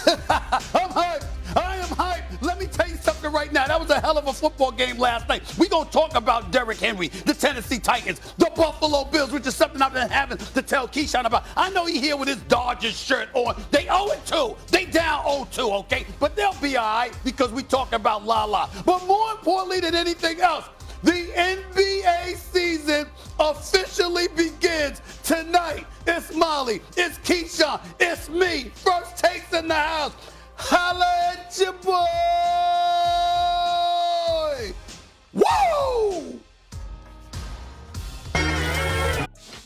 I'm hyped. I am hyped. Let me tell you something right now. That was a hell of a football game last night. We're going to talk about Derrick Henry, the Tennessee Titans, the Buffalo Bills, which is something I've been having to tell Keyshawn about. I know he here with his Dodgers shirt on. They 0-2. They down 0-2, okay? But they'll be all right because we talk about la-la. But more importantly than anything else, the NBA season officially begins tonight. It's Molly, it's Keyshawn, it's me. First Takes in the house. Holla at your boy! Woo!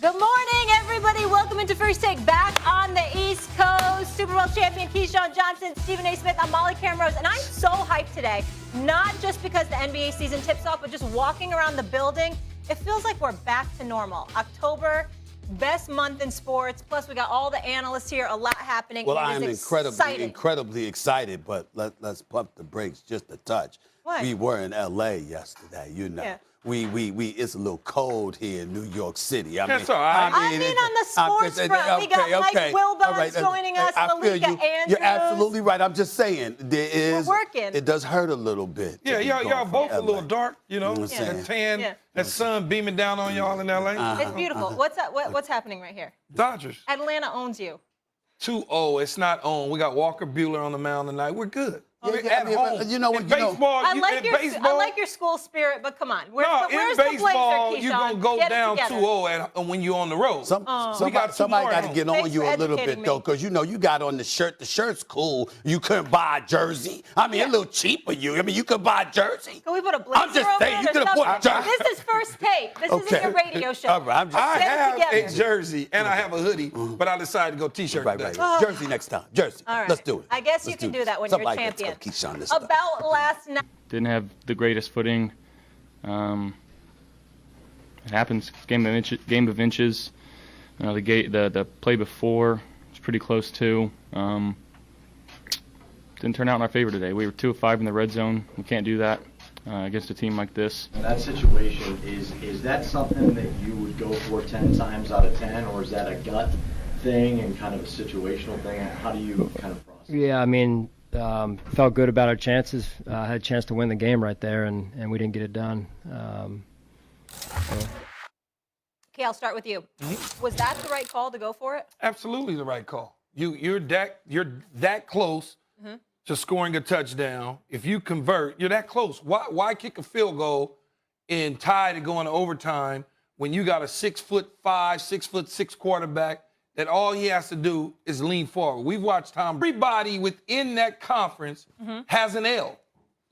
Good morning, everybody. Welcome into First Take back on the East Coast. Super Bowl champion Keyshawn Johnson, Stephen A. Smith. I'm Molly Camrose, and I'm so hyped today. Not just because the NBA season tips off, but just walking around the building. It feels like we're back to normal. October, best month in sports. Plus, we got all the analysts here. A lot happening. Well, I'm incredibly excited, but let's pump the brakes just a touch. What? We were in L.A. yesterday, you know. Yeah. We it's a little cold here in New York City. That's all right. I mean, on the sports front, we got Mike Wilbon joining us, Malika Andrews. You're absolutely right. I'm just saying, we're working. It does hurt a little bit. Yeah, y'all both a little dark, you know. That tan, that sun beaming down on y'all in L.A. It's beautiful. What's happening right here? Dodgers. Atlanta owns you. 2-0. It's not on. We got Walker Buehler on the mound tonight. We're good. At home. You know what? In baseball, I like your school spirit, but come on. In where's baseball, the blazer, you're going to go down 2-0 when you're on the road. Somebody got to get on you a little bit, though, because, you know, you got on the shirt. The shirt's cool. You couldn't buy a jersey. I mean, a little cheap for you. I mean, you could buy a jersey. Can we put a blazer I'm just over saying, it you or could have something? put a jersey. This is First Take. This isn't your radio show. All right, I have a jersey and I have a hoodie, but I decided to go T-shirt today. Right. Jersey next time. Jersey. All right. Let's do it. I guess you can do that when you're a champion. About last night. Didn't have the greatest footing. It happens. Game of inches. The play before was pretty close too. Didn't turn out in our favor today. We were 2 of 5 in the red zone. We can't do that against a team like this. In that situation, is that something that you would go for 10 times out of 10, or is that a gut thing and kind of a situational thing? How do you kind of process? Yeah, I mean, felt good about our chances. Had a chance to win the game right there, and we didn't get it done. Okay, I'll start with you. Was that the right call to go for it? Absolutely the right call. You're that close to scoring a touchdown. If you convert, you're that close. Why kick a field goal and tie to go into overtime when you got a 6'5", 6'6" quarterback that all he has to do is lean forward? We've watched Tom. Everybody within that conference has an L,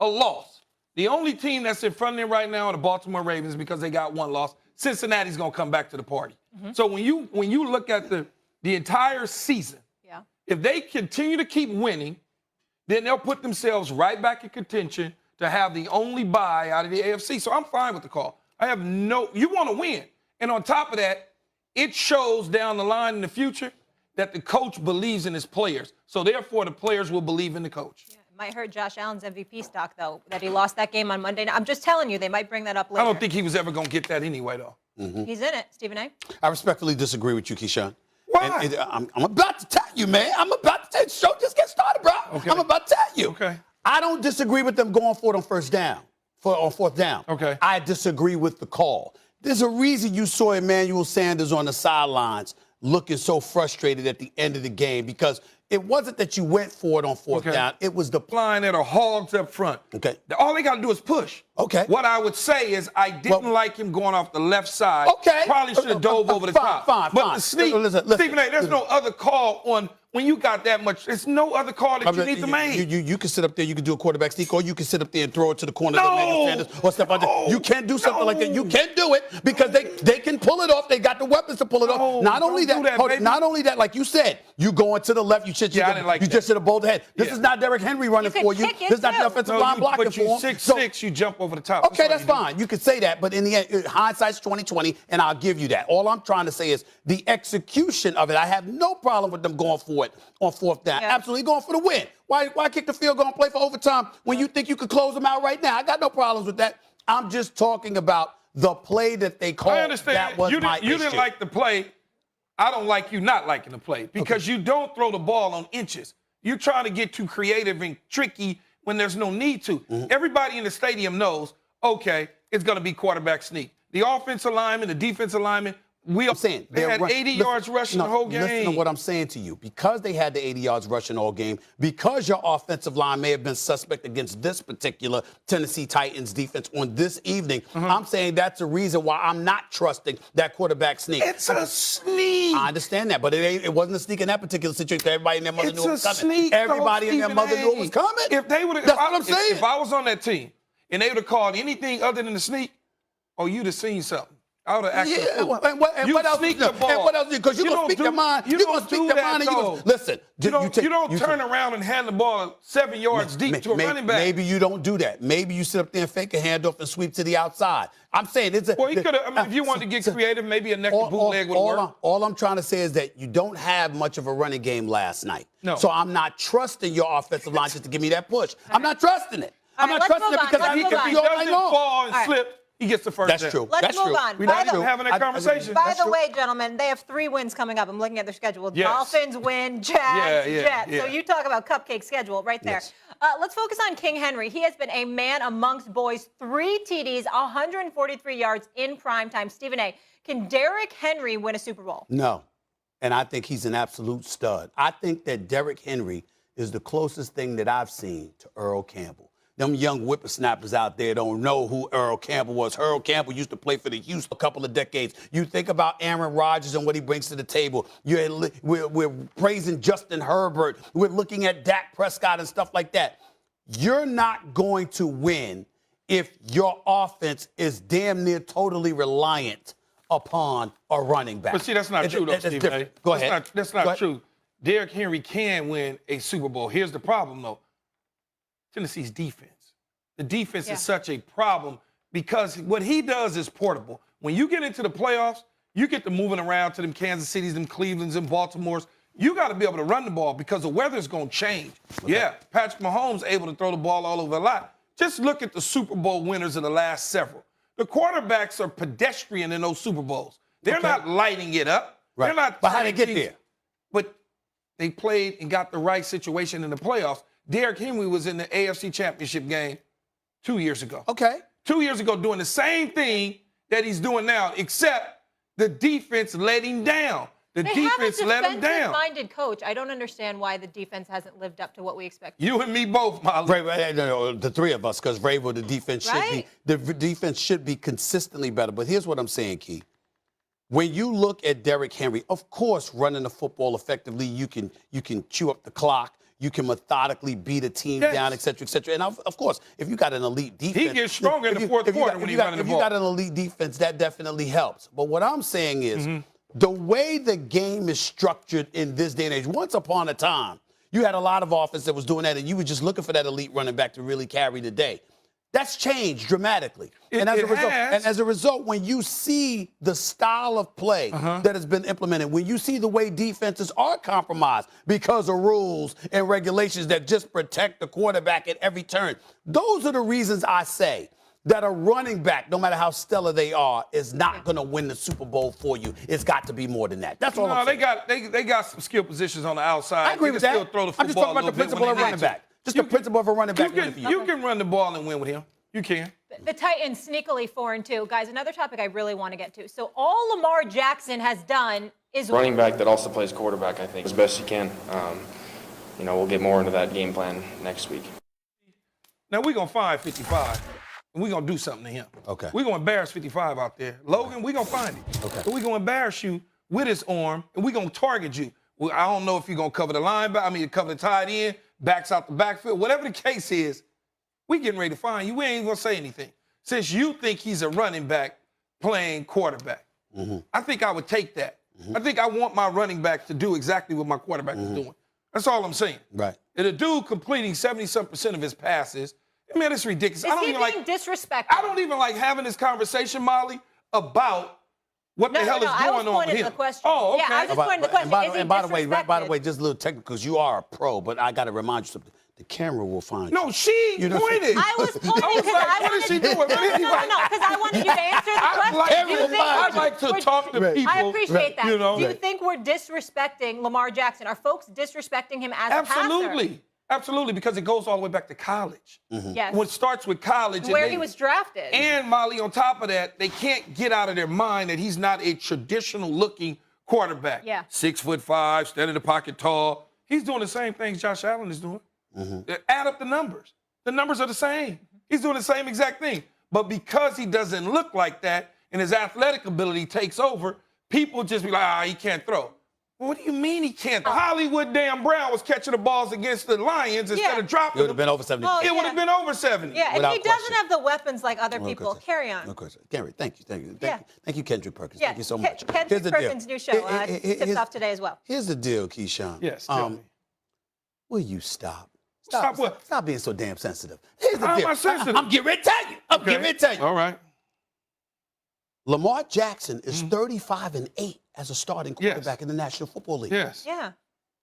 a loss. The only team that's in front of them right now are the Baltimore Ravens because they got one loss. Cincinnati's going to come back to the party. So when you look at the entire season, if they continue to keep winning, then they'll put themselves right back in contention to have the only bye out of the AFC. So I'm fine with the call. You want to win. And on top of that, it shows down the line in the future that the coach believes in his players. So therefore, the players will believe in the coach. Yeah, it might hurt Josh Allen's MVP stock, though, that he lost that game on Monday night. I'm just telling you, they might bring that up later. I don't think he was ever going to get that anyway, though. He's in it, Stephen A. I respectfully disagree with you, Keyshawn. Why? I'm about to tell you, man. I'm about to tell you. Show just get started, bro. Okay. I'm about to tell you. Okay. I don't disagree with them going for it on fourth down. Okay. I disagree with the call. There's a reason you saw Emmanuel Sanders on the sidelines looking so frustrated at the end of the game, because it wasn't that you went for it on fourth down. It was the line that are hogs up front. Okay. All they got to do is push. Okay. What I would say is I didn't like him going off the left side. Okay. Probably should have dove over the top. Fine. But the Stephen A., there's no other call on when you got that much. There's no other call that you need to make. You can sit up there. You can do a quarterback sneak, or you can sit up there and throw it to the corner. Emmanuel Sanders or stuff like that. You can do something like that. You can do it because they can pull it off. They got the weapons to pull it off. Not only that, like you said, you going to the left. You just should have bowled ahead. This is not Derrick Henry running for you. This is not the offensive line blocking for him. 6'6", you jump over the top. Okay, that's fine. You could say that, but in the end, hindsight's 20/20, and I'll give you that. All I'm trying to say is the execution of it. I have no problem with them going for it on fourth down. Yeah. Absolutely going for the win. Why kick the field goal and play for overtime when you think you could close them out right now? I got no problems with that. I'm just talking about the play that they called. I understand. That was you my issue. Didn't like the play. I don't like you not liking the play because you don't throw the ball on inches. you're trying to get too creative and tricky when there's no need to. Everybody in the stadium knows, okay, it's going to be quarterback sneak. The offensive lineman, the defensive lineman, they had 80 yards rushing the whole game. Listen to what I'm saying to you. Because they had the 80 yards rushing all game, because your offensive line may have been suspect against this particular Tennessee Titans defense on this evening, I'm saying that's the reason why I'm not trusting that quarterback sneak. It's a sneak. I understand that, but it wasn't a sneak in that particular situation. Everybody in their mother knew it was coming. Sneak, Everybody in their mother knew it was coming. If they would have, that's what I'm saying. If I was on that team and they would have called anything other than the sneak, you'd have seen something. I would have acted. And what else? Sneak the ball. And what else? Because you're going to speak your mind. You're going to speak your mind. And you're going to listen. You don't turn around and hand the ball 7 yards deep to a running back. Maybe you don't do that. Maybe you sit up there and fake a handoff and sweep to the outside. I'm saying it's a. Well, he could have. I mean, if you wanted to get creative, maybe a neck bootleg would work. All I'm trying to say is that you don't have much of a running game last night. No. So I'm not trusting your offensive line just to give me that push. I'm not trusting it. I'm not trusting it because if he doesn't fall and slip, he gets the first. That's true. Let's move on. We're not even having that conversation. By the way, gentlemen, they have 3 wins coming up. I'm looking at their schedule. Yes. Dolphins win, Jags, Jets. Yeah. So you talk about cupcake schedule right there. Yes. Let's focus on King Henry. He has been a man amongst boys. 3 TDs, 143 yards in prime time. Stephen A., can Derrick Henry win a Super Bowl? No. And I think he's an absolute stud. I think that Derrick Henry is the closest thing that I've seen to Earl Campbell. Them young whippersnappers out there don't know who Earl Campbell was. Earl Campbell used to play for the Houston a couple of decades. You think about Aaron Rodgers and what he brings to the table. We're praising Justin Herbert. We're looking at Dak Prescott and stuff like that. You're not going to win if your offense is damn near totally reliant upon a running back. But see, that's not true, though, Steve. Go ahead. That's not true. Derrick Henry can win a Super Bowl. Here's the problem, though. Tennessee's defense. The defense is such a problem because what he does is portable. When you get into the playoffs, you get to moving around to them Kansas Cities, them Clevelands, and Baltimores. You got to be able to run the ball because the weather's going to change. Okay. Yeah, Patrick Mahomes able to throw the ball all over a lot. Just look at the Super Bowl winners of the last several. The quarterbacks are pedestrian in those Super Bowls. They're not lighting it up. Right. They're not. But how they get there? But they played and got the right situation in the playoffs. Derrick Henry was in the AFC Championship game 2 years ago. Okay. 2 years ago doing the same thing that he's doing now, except the defense let him down. The defense let him down. They have a defensive-minded coach. I don't understand why the defense hasn't lived up to what we expect. You and me both, Molly. No, the 3 of us, because Vrabel, the defense should be consistently better. But here's what I'm saying, Key. When you look at Derrick Henry, of course, running the football effectively, you can chew up the clock. You can methodically beat a team down, et cetera, et cetera. And, of course, if you got an elite defense. He gets stronger in the fourth quarter when he's running the ball. If you got an elite defense, that definitely helps. But what I'm saying is the way the game is structured in this day and age, once upon a time, you had a lot of offense that was doing that, and you were just looking for that elite running back to really carry the day. That's changed dramatically. And as a result, when you see the style of play that has been implemented, when you see the way defenses are compromised because of rules and regulations that just protect the quarterback at every turn, those are the reasons I say that a running back, no matter how stellar they are, is not going to win the Super Bowl for you. It's got to be more than that. That's all I'm saying. They got some skill positions on the outside. I agree with that. Still throw the I'm just talking about the principle of running back. Just the principle of a running back. You can run the ball and win with him. You can. The Titans sneakily 4-2. Guys, another topic I really want to get to. So all Lamar Jackson has done is running back that also plays quarterback, I think, as best he can. We'll get more into that game plan next week. Now, we're going to find 55, and we're going to do something to him. Okay. We're going to embarrass 55 out there. Logan, we're going to find him. Okay. But we're going to embarrass you with his arm, and we're going to target you. Well, I don't know if you're going to cover the linebacker, cover the tight end, backs out the backfield. Whatever the case is, we getting ready to find you. We ain't going to say anything. Since you think he's a running back playing quarterback, I think I would take that. I think I want my running back to do exactly what my quarterback is doing. That's all I'm saying. Right. And a dude completing 70-some% of his passes, man, it's ridiculous. Is he being disrespectful? I don't even like having this conversation, Molly, about what the hell is going on with him. The question. Oh, okay. Yeah, I was just pointing the question. And by the way, just a little technical, because you are a pro, but I got to remind you something. The camera will find No, you. she You know- pointed. I was pointing I was because like, I what is wanted she doing? But anyway, because I wanted you to answer the I question. like, Do you think I we're- like to we're- talk to Right. people. I appreciate that. You know, Do you think we're disrespecting Lamar Jackson? Are folks disrespecting him as a passer? absolutely, absolutely, because it goes all the way back to college. Yes. When it starts with college, and Where they- he was drafted. And Molly, on top of that, they can't get out of their mind that he's not a traditional-looking quarterback. Yeah. 6'5", stand in the pocket tall. He's doing the same things Josh Allen is doing. Add up the numbers. The numbers are the same. He's doing the same exact thing. But because he doesn't look like that and his athletic ability takes over, people just be like, he can't throw. Well, what do you mean he can't throw? Hollywood damn Brown was catching the balls against the Lions instead of dropping It would have them. been over 70. Oh, It would have been over 70. Yeah, and Without he doesn't question. have the weapons like other No people. question. Carry on. No question. Gary, thank you. Yeah. Thank you, Kendrick Perkins. Yeah, Thank you so much. Kendrick Here's the deal. Perkins' new show tips Here's- off today as well. Here's the deal, Keyshawn. Yes, tell me. Will you stop? Stop what? Stop being so damn sensitive. Here's the How am deal. I sensitive? I'm getting ready to tell you. I'm getting ready to tell you. All right. Lamar Jackson is 35-8 as a starting quarterback in the National Football League. Yes. Yeah.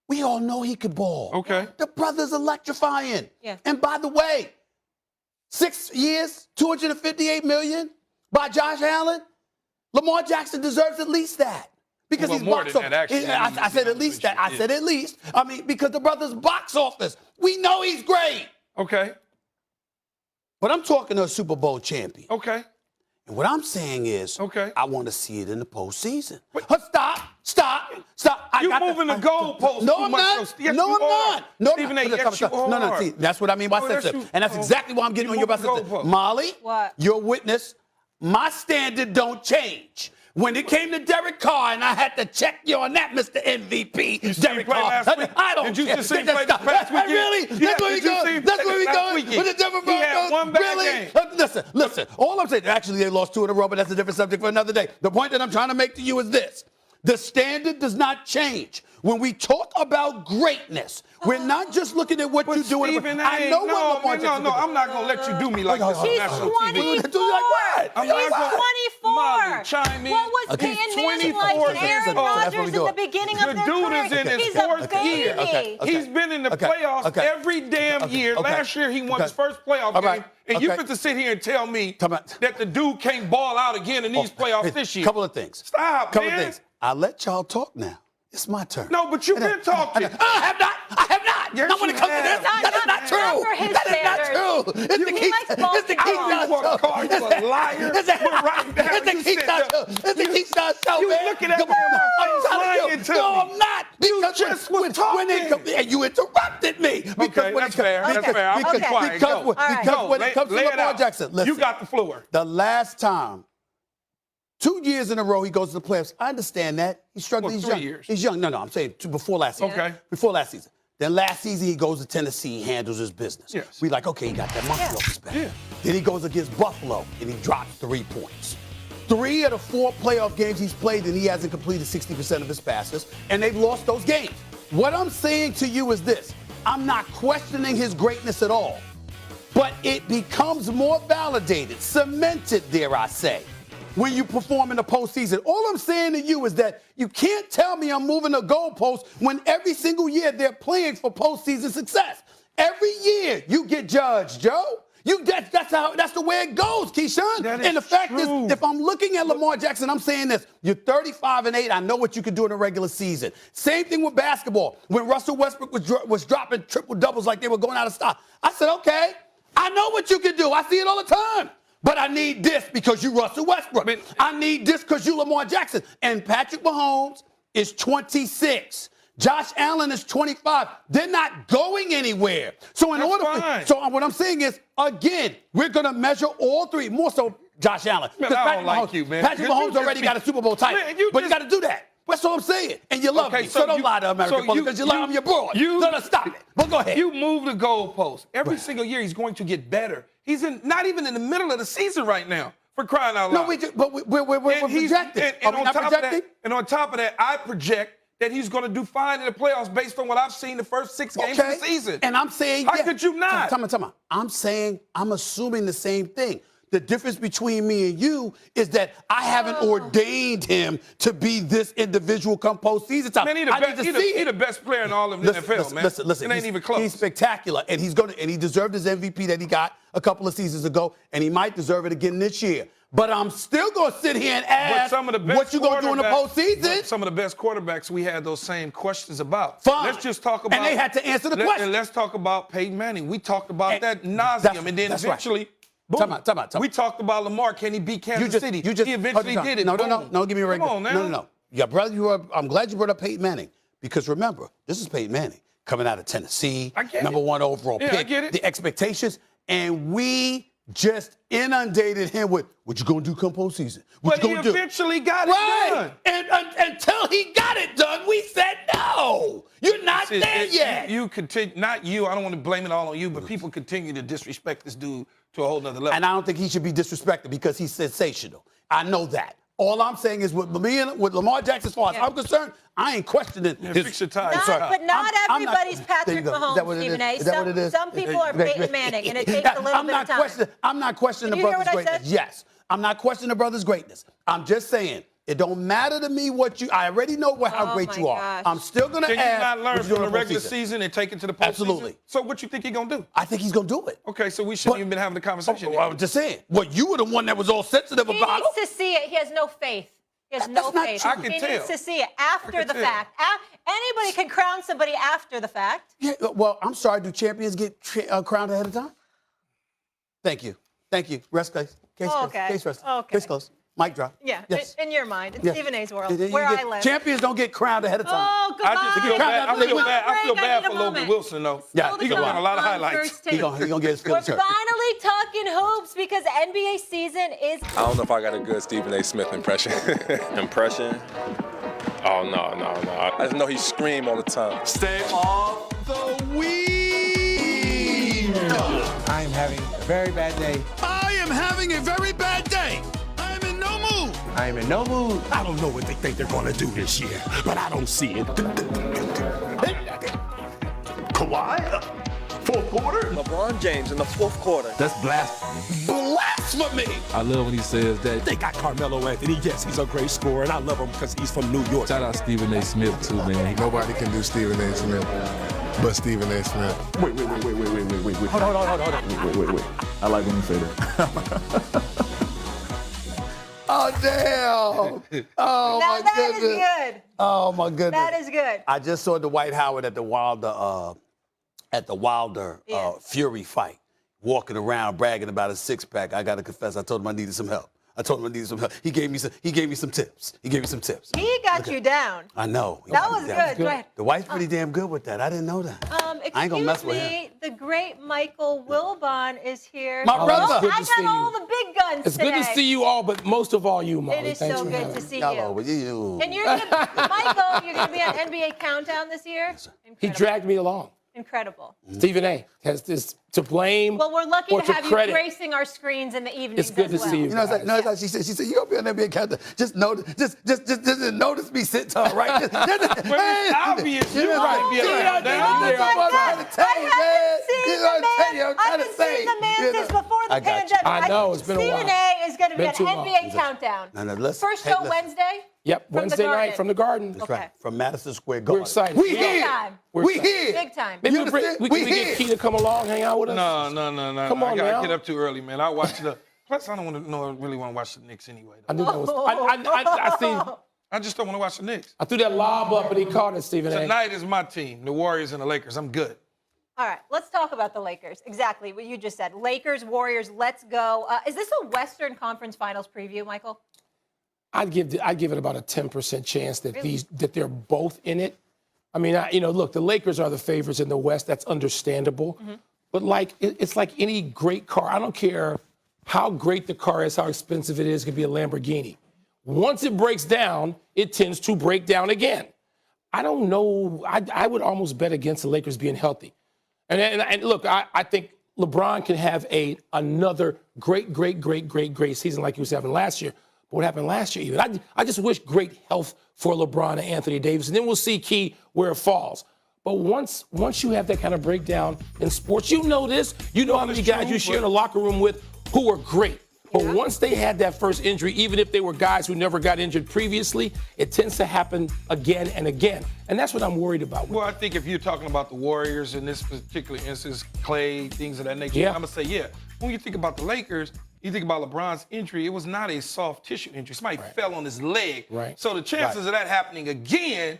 We all know he could ball. Okay. The brother's electrifying. Yeah. And by the way, 6 years, $258 million by Josh Allen. Lamar Jackson deserves at least that. Because Well, he's more box than that, office. actually. I said at least that. I Yeah. said at least. I mean, because the brother's box office. We know he's great. Okay. But I'm talking to a Super Bowl champion. Okay. And what I'm saying is, Okay. I want to see it in the postseason. Wait. Stop. You moving the goalposts No, too I'm much, not. though. Yes, No, you I'm are. not. No, I'm Stephen not. A, yes, you No, are. see, that's what I mean by Oh, that's sensitive. you. And that's Oh. exactly why I'm getting on You you about moving the sensitive. goalposts. Molly, What? you're a witness. My standard don't change. When it came to Derek Carr, and I had to check you on that, Mr. MVP, Derek play Carr. last week? I don't Did you care. just see him That's play this not- past weekend? Really? Yeah, That's where we did you see going? him That's play where we last going? weekend? With the Denver He had Broncos? one bad Really? game. Listen. All I'm saying, actually, they lost 2 in a row, but that's a different subject for another day. The point that I'm trying to make to you is this. The standard does not change. When we talk about greatness, we're not just looking at what But you're doing. Stephen, I know what Lamar Jackson no, did. I'm not gonna let you do me like this on He's national 24. TV. Do you like what? I'm He's not gonna- 24. Molly, chime in. What was Okay. Peyton He's Manning like 24. and Aaron That's what Rodgers we in the doing. beginning The of their dude career? is in his He's a fourth baby. year. Okay. He's been in the Okay. playoffs Okay. every damn Okay. year. Okay. Last year, he won Okay. his first playoff All game. right. And you Okay. fit to sit here and tell me Come on. that the dude can't ball out again in these playoffs this year. Couple of things. Stop, Couple man. of things. I'll let y'all talk now. It's my turn. No, but you've been talking. I have not. Yes, Not when it you comes to have. this. That is not true. Not for his That is not standards. true. It's the He Keith. likes It's the ball Keith control. Star You a show. car, you a liar. It's the- Put it right down. It's the You Keith said Star that. show. It's the Keith Star show, You man. looking at Come me in on. my I'm face, telling lying you. to No, me. I'm not. Because just when was it talking. comes, and you interrupted me. Because Okay, when that's it comes, fair. That's fair. I'll be quiet. Because Go. when- All right. because when it comes to Lay it Lamar out. Jackson, listen. You got the floor. The last time, 2 years in a row, he goes to the playoffs. I understand that. He's struggling. Well, He's 3 young. years. He's young. No, I'm saying before last season. Okay. Before last season. Then last season, he goes to Tennessee. He handles his business. Yes. We like, okay, he got that monkey Yeah. off his back. Yeah. Then he goes against Buffalo, and he drops 3 points. 3 of the 4 playoff games he's played, and he hasn't completed 60% of his passes, and they've lost those games. What I'm saying to you is this. I'm not questioning his greatness at all, but it becomes more validated, cemented, dare I say, when you perform in the postseason. All I'm saying to you is that you can't tell me I'm moving the goalposts when every single year they're playing for postseason success. Every year you get judged, Joe. That's the way it goes, Keyshawn. That is And the fact true. is, if I'm looking at Lamar Jackson, I'm saying this. You're 35-8. I know what you can do in a regular season. Same thing with basketball. When Russell Westbrook was dropping triple doubles like they were going out of style, I said, okay, I know what you can do. I see it all the time. But I need this because you Russell Westbrook. I need this because you Lamar Jackson. And Patrick Mahomes is 26. Josh Allen is 25. They're not going anywhere. So what I'm saying is, again, we're going to measure all 3. More so Josh Allen. Man, 'Cause I Patrick don't like Mahomes- you, man. Patrick You Mahomes just already be- got a Super Bowl title. Man, you But you just- got to do that. That's all I'm saying. And you love Okay, me. So don't lie to American so public because you love me abroad. No, stop it. But go ahead. You move the goalpost. Every single year he's going to get better. He's not even in the middle of the season right now, for crying out loud. we're projecting. And Are we on not top of projecting? that, and on top of that, I project that he's going to do fine in the playoffs based on what I've seen the first 6 games of the season. And I'm saying, How could you not? Tell me. I'm saying, I'm assuming the same thing. The difference between me and you is that I haven't ordained him to be this individual come postseason time. Man, he the best player in all of the NFL, man. Listen, it ain't even close. He's spectacular, and he deserved his MVP that he got a couple of seasons ago, and he might deserve it again this year. But I'm still going to sit here and ask what you going to do in the postseason. Some of the best quarterbacks we had those same questions about. Fine. Let's just talk about. And they had to answer the question. And let's talk about Peyton Manning. We talked about that nauseum, and then eventually. Boom. Time out. We talked about Lamar. Can he beat Kansas City? He eventually did it. No, give me a break. Come on now. No. Yeah, brother, I'm glad you brought up Peyton Manning because remember, this is Peyton Manning coming out of Tennessee, number 1 overall pick. I get it. The expectations, and we just inundated him with what you gonna do come postseason. What But you he gonna do? eventually got it done. And until he got it done, we said no. You're not there yet. You continue, not you. I don't want to blame it all on you, but people continue to disrespect this dude to a whole nother level. And I don't think he should be disrespected because he's sensational. I know that. All I'm saying is with Lamar Jackson, as far as I'm concerned, I ain't questioning his. Fix your tie. But not everybody's Patrick Mahomes, Stephen A. Some people are Peyton Manning, and it takes a little bit of time. I'm not questioning the brother's greatness. Yes, I'm not questioning the brother's greatness. I'm just saying it don't matter to me what you. I already know how great you are. Gosh. I'm still gonna ask. Can you not learn what you from the doing regular postseason. season and take it to the postseason? Absolutely. So what you think he's gonna do? I think he's gonna do it. Okay, so we shouldn't even been having the conversation. I was just saying. Well, you were the one that was all sensitive He about it. needs to see it. He has no faith. He has no not faith. true. I can He tell. needs to see it after the fact. Anybody can crown somebody after the fact. Yeah, well, I'm sorry. Do champions get crowned ahead of time? Thank you. Rest case. Case rest. Okay. Case closed. Mic drop. Yeah, Yes. in your mind. In Yes. Stephen A's world, where I live. Champions don't get crowned ahead of time. Oh, goodbye. I feel bad for Logan Wilson. Wilson, though. Yeah, He gonna win a lot of highlights. He gonna get his We're feelings hurt. finally talking hoops because NBA season is. I don't know if I got a good Stephen A. Smith impression. Impression? Oh, no. I just know he scream all the time. Stay off the weed. I am having a very bad day. I am having a very bad day. I am in no mood. I am in no mood. I don't know what they think they're going to do this year, but I don't see it. Kawhi, fourth quarter? LeBron James in the fourth quarter. That's blasphemy. Blasphemy! I love when he says that. They got Carmelo Anthony. Yes, he's a great scorer, and I love him because he's from New York. Shout out Stephen A. Smith, too, man. Nobody can do Stephen A. Smith but Stephen A. Smith. Wait. Hold on. Wait. I like when you say that. Oh, damn. Oh, Now my that goodness. is good. Oh, my goodness. That is good. I just saw Dwight Howard at the Wilder Fury fight, walking around bragging about his six-pack. I got to confess, I told him I needed some help. He gave me some tips. He got you down. I know. That was good. Go ahead. The White's pretty damn good with that. I didn't know that. I ain't gonna mess with him. The great Michael Wilbon is here. My brother. I got all the big guns It's today. good to see you all, but most of all you, Molly. It is Thanks so for good having to me. see Hello, you. And you're gonna, Michael, you're gonna be on NBA Countdown this year. Yes, He dragged me along. Incredible. Stephen A. has this to blame. Well, we're lucky or to have credit. you gracing our screens in the evenings. It's good as to well. see you. You know, it's like she said, you're gonna be on NBA Countdown. Just notice me sit to her right. It's obvious. You're right. I haven't seen the man since before the pandemic. I know, it's been a while. Stephen A. is going to be on Been too long. NBA Countdown. First show Wednesday? Yep, Wednesday night from the Garden. That's right. From Madison Square Garden. We're excited. We Big here. time. We here. Big time. Maybe You we understand? can get Key to come along, hang out with us. No. Come on I gotta now. get up too early, man. I watch the. Plus, I don't really want to watch the Knicks anyway. I knew that was. I see. I just don't want to watch the Knicks. I threw that lob up and he caught it, Stephen A. Tonight is my team, the Warriors and the Lakers. I'm good. All right, let's talk about the Lakers. Exactly what you just said. Lakers, Warriors, let's go. Is this a Western Conference Finals preview, Michael? I'd give it about a 10% chance that that they're both in it. I mean, look, the Lakers are the favorites in the West. That's understandable. Mm-hmm. But it's like any great car. I don't care how great the car is, how expensive it is. It could be a Lamborghini. Once it breaks down, it tends to break down again. I don't know. I would almost bet against the Lakers being healthy. And look, I think LeBron can have another great season like he was having last year. But what happened last year even? I just wish great health for LeBron and Anthony Davis. And then we'll see Key where it falls. But once you have that kind of breakdown in sports, you know this. You know how many guys you share in the locker room with who are great. But once they had that first injury, even if they were guys who never got injured previously, it tends to happen again and again. And that's what I'm worried about. Well, I think if you're talking about the Warriors in this particular instance, Clay, things of that nature, Yeah. I'm going to say, yeah. When you think about the Lakers, you think about LeBron's injury, it was not a soft tissue injury. Somebody fell on his leg. Right. So the chances of that happening again,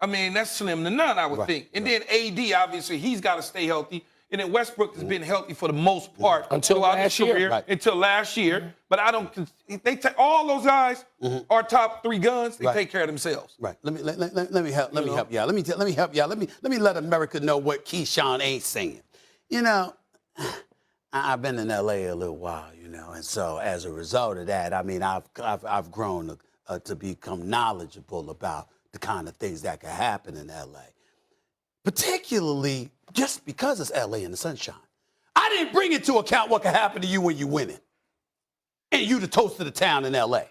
I mean, that's slim to none, I would think. And then AD, obviously, he's got to stay healthy. And then Westbrook has been healthy for the most part until last year. Until last year. But I don't. They take all those guys are top 3 guns. They take care of themselves. Right. Let me help. Let me help y'all. Let me help y'all. Let me let America know what Keyshawn ain't saying. You know, I've been in L.A. a little while, you know, and so as a result of that, I mean, I've grown to become knowledgeable about the kind of things that can happen in L.A. Particularly just because it's L.A. in the sunshine. I didn't bring into account what can happen to you when you win it. And you the toast of the town in L.A.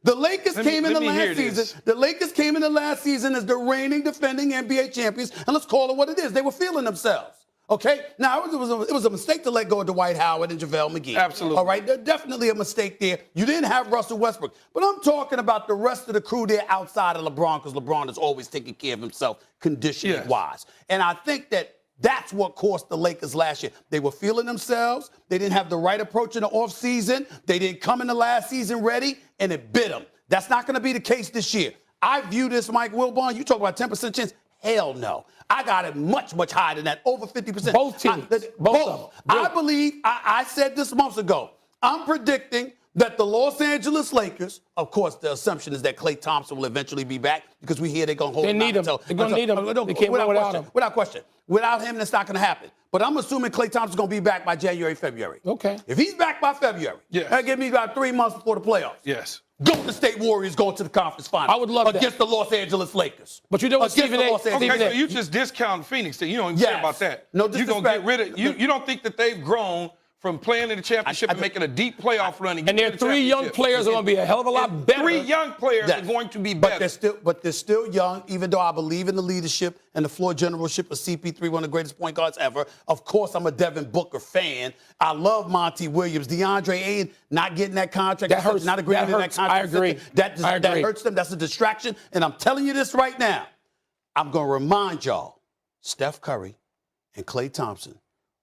The Lakers came in the last season. The Lakers came in the last season as the reigning defending NBA champions, and let's call it what it is. They were feeling themselves. Okay? Now, it was a mistake to let go of Dwight Howard and JaVale McGee. Absolutely. All right? Definitely a mistake there. You didn't have Russell Westbrook. But I'm talking about the rest of the crew there outside of LeBron, because LeBron is always taking care of himself conditioning-wise. And I think that's what cost the Lakers last year. They were feeling themselves. They didn't have the right approach in the offseason. They didn't come in the last season ready, and it bit them. That's not going to be the case this year. I view this, Mike Wilbon, you talk about 10% chance. Hell no. I got it much, much higher than that, over 50%. Both teams. Both of them. I believe, I said this months ago, I'm predicting that the Los Angeles Lakers, of course, the assumption is that Klay Thompson will eventually be back because we hear they're going to hold him. They need him. They're going to need him. They can't win without him. Without question. Without him, that's not going to happen. But I'm assuming Klay Thompson's going to be back by January, February. Okay. If he's back by February, that gives me about 3 months before the playoffs. Yes. Golden State Warriors going to the conference final. I would love against the Los Angeles Lakers. But you know what, Stephen A. Okay, so you just discount Phoenix. You don't even care about that. No You're going to get rid of you don't think that they've grown from playing in the championship and making a deep playoff run. And their 3 young players are going to be a hell of a lot better. 3 young players are going to be better. But they're still young, even though I believe in the leadership and the floor generalship of CP3, one of the greatest point guards ever. Of course, I'm a Devin Booker fan. I love Monty Williams. DeAndre Ayton not getting that contract. That hurts. Not agreeing with that contract. I agree. That hurts them. That's a distraction. And I'm telling you this right now. I'm going to remind y'all, Steph Curry and Klay Thompson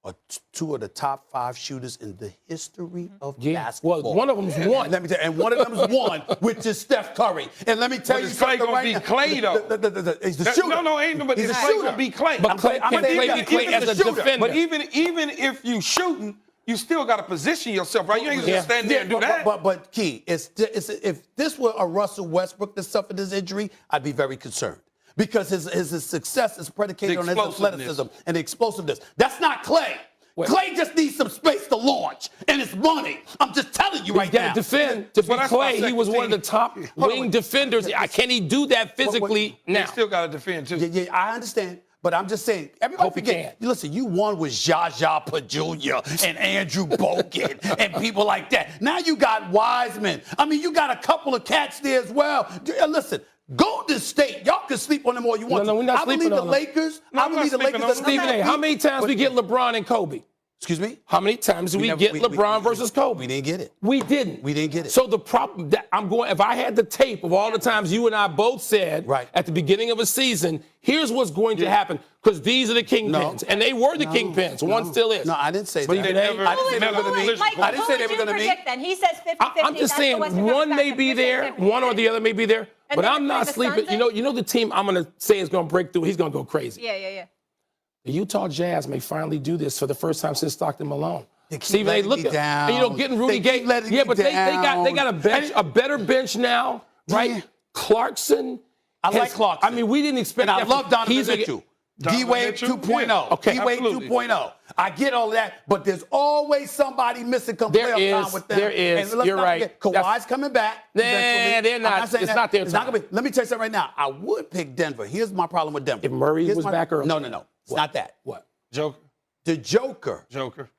are 2 of the top 5 shooters in the history of basketball. Well, one of them's one. Let me tell you, and one of them is one, which is Steph Curry. And let me tell you something right now. Clay gonna be Clay, though? He's the shooter. No, ain't nobody. He's a Clay shooter. gonna be Clay. But Clay can be Clay as a defender. But even if you shooting, you still got to position yourself, right? You ain't just stand there and do that. But Key, if this were a Russell Westbrook that suffered this injury, I'd be very concerned. Because his success is predicated on his athleticism and the explosiveness. That's not Clay. Clay just needs some space to launch, and it's money. I'm just telling you right now. Defend. To be Clay, he was one of the top wing defenders. Can he do that physically now? He still got to defend, too. Yeah, I understand. But I'm just saying, everybody forget. Listen, you won with Zsa Zsa Jr. and Andrew Bogut and people like that. Now you got Wiseman. I mean, you got a couple of cats there as well. Listen, Golden State, y'all can sleep on them all you want. No, we're not sleeping on them. I believe the Lakers. Stephen A., how many times we get LeBron and Kobe? Excuse me? How many times do we get LeBron versus Kobe? We didn't get it. We didn't. We didn't get it. So the problem that if I had the tape of all the times you and I both said at the beginning of a season, here's what's going to happen, because these are the kingpins. And they were the kingpins. One still is. No, I didn't say that. I didn't say they were going to be. Then he says 50-50. I'm just saying one may be there, one or the other may be there. But I'm not sleeping. You know the team I'm going to say is going to break through. He's going to go crazy. Yeah. The Utah Jazz may finally do this for the first time since Stockton Malone. Stephen A. look at getting Rudy Gay. Yeah, but they got a bench, a better bench now, right? Yeah. Clarkson. I like Clarkson. I mean, we didn't expect. And I love Donovan Mitchell. D-Wade 2.0. Yeah. Okay. D-Wade 2.0. I get all that, but there's always somebody missing come playoff time with them. There is. And You're right. Kawhi's coming back. They're not. It's not their time. Let me tell you something right now. I would pick Denver. Here's my problem with Denver. If Murray was back early. No. It's not that. What? Joker. The Joker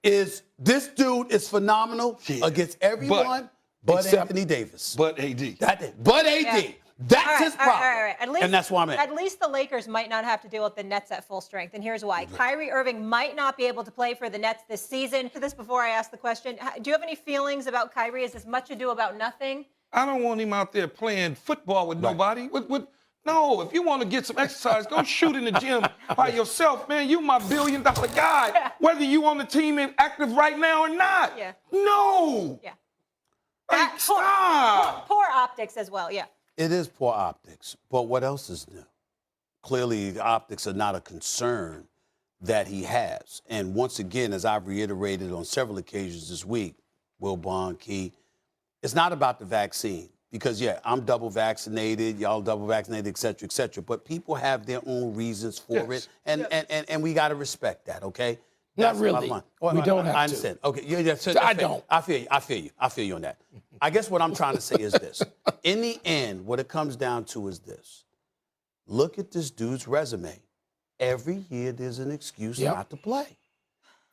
is, this dude is phenomenal against everyone but Anthony Davis. But AD. But AD. That's his problem. All right. At least, and that's why I'm in. At least the Lakers might not have to deal with the Nets at full strength. And here's why. Kyrie Irving might not be able to play for the Nets this season. This before I ask the question, do you have any feelings about Kyrie? Is this much ado about nothing? I don't want him out there playing football with nobody. No, if you want to get some exercise, go shoot in the gym by yourself, man. You my billion-dollar guy, whether you on the team and active right now or not. Yeah. No. Yeah. Like, stop. Poor optics as well, yeah. It is poor optics, but what else is new? Clearly, the optics are not a concern that he has. And once again, as I've reiterated on several occasions this week, Will Bond, Key, it's not about the vaccine. Because, yeah, I'm double vaccinated, y'all double vaccinated, et cetera, but people have their own reasons for it, and we got to respect that, okay? Not really. We don't have to. I understand. Okay, I don't. I feel you on that. I guess what I'm trying to say is this. In the end, what it comes down to is this. Look at this dude's resume. Every year there's an excuse not to play.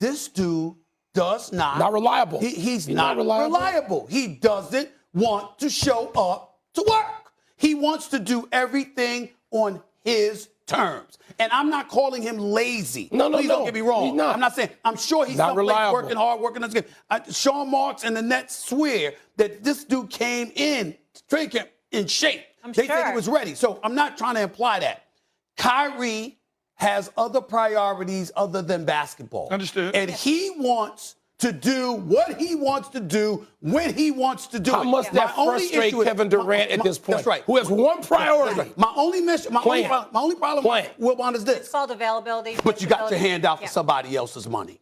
This dude does not. Not reliable. He's not reliable. He doesn't want to show up to work. He wants to do everything on his terms. And I'm not calling him lazy. No. Please don't get me wrong. He's not. I'm not saying, I'm sure he's not reliable. Working hard, working on his game. Sean Marks and the Nets swear that this dude came in training camp in shape. They said he was ready. So I'm not trying to imply that. Kyrie has other priorities other than basketball. Understood. And he wants to do what he wants to do when he wants to do it. How must that frustrate Kevin Durant at this point? That's right. Who has one priority. My only problem with Will Bond is this. It's called availability. But you got your hand out for somebody else's money.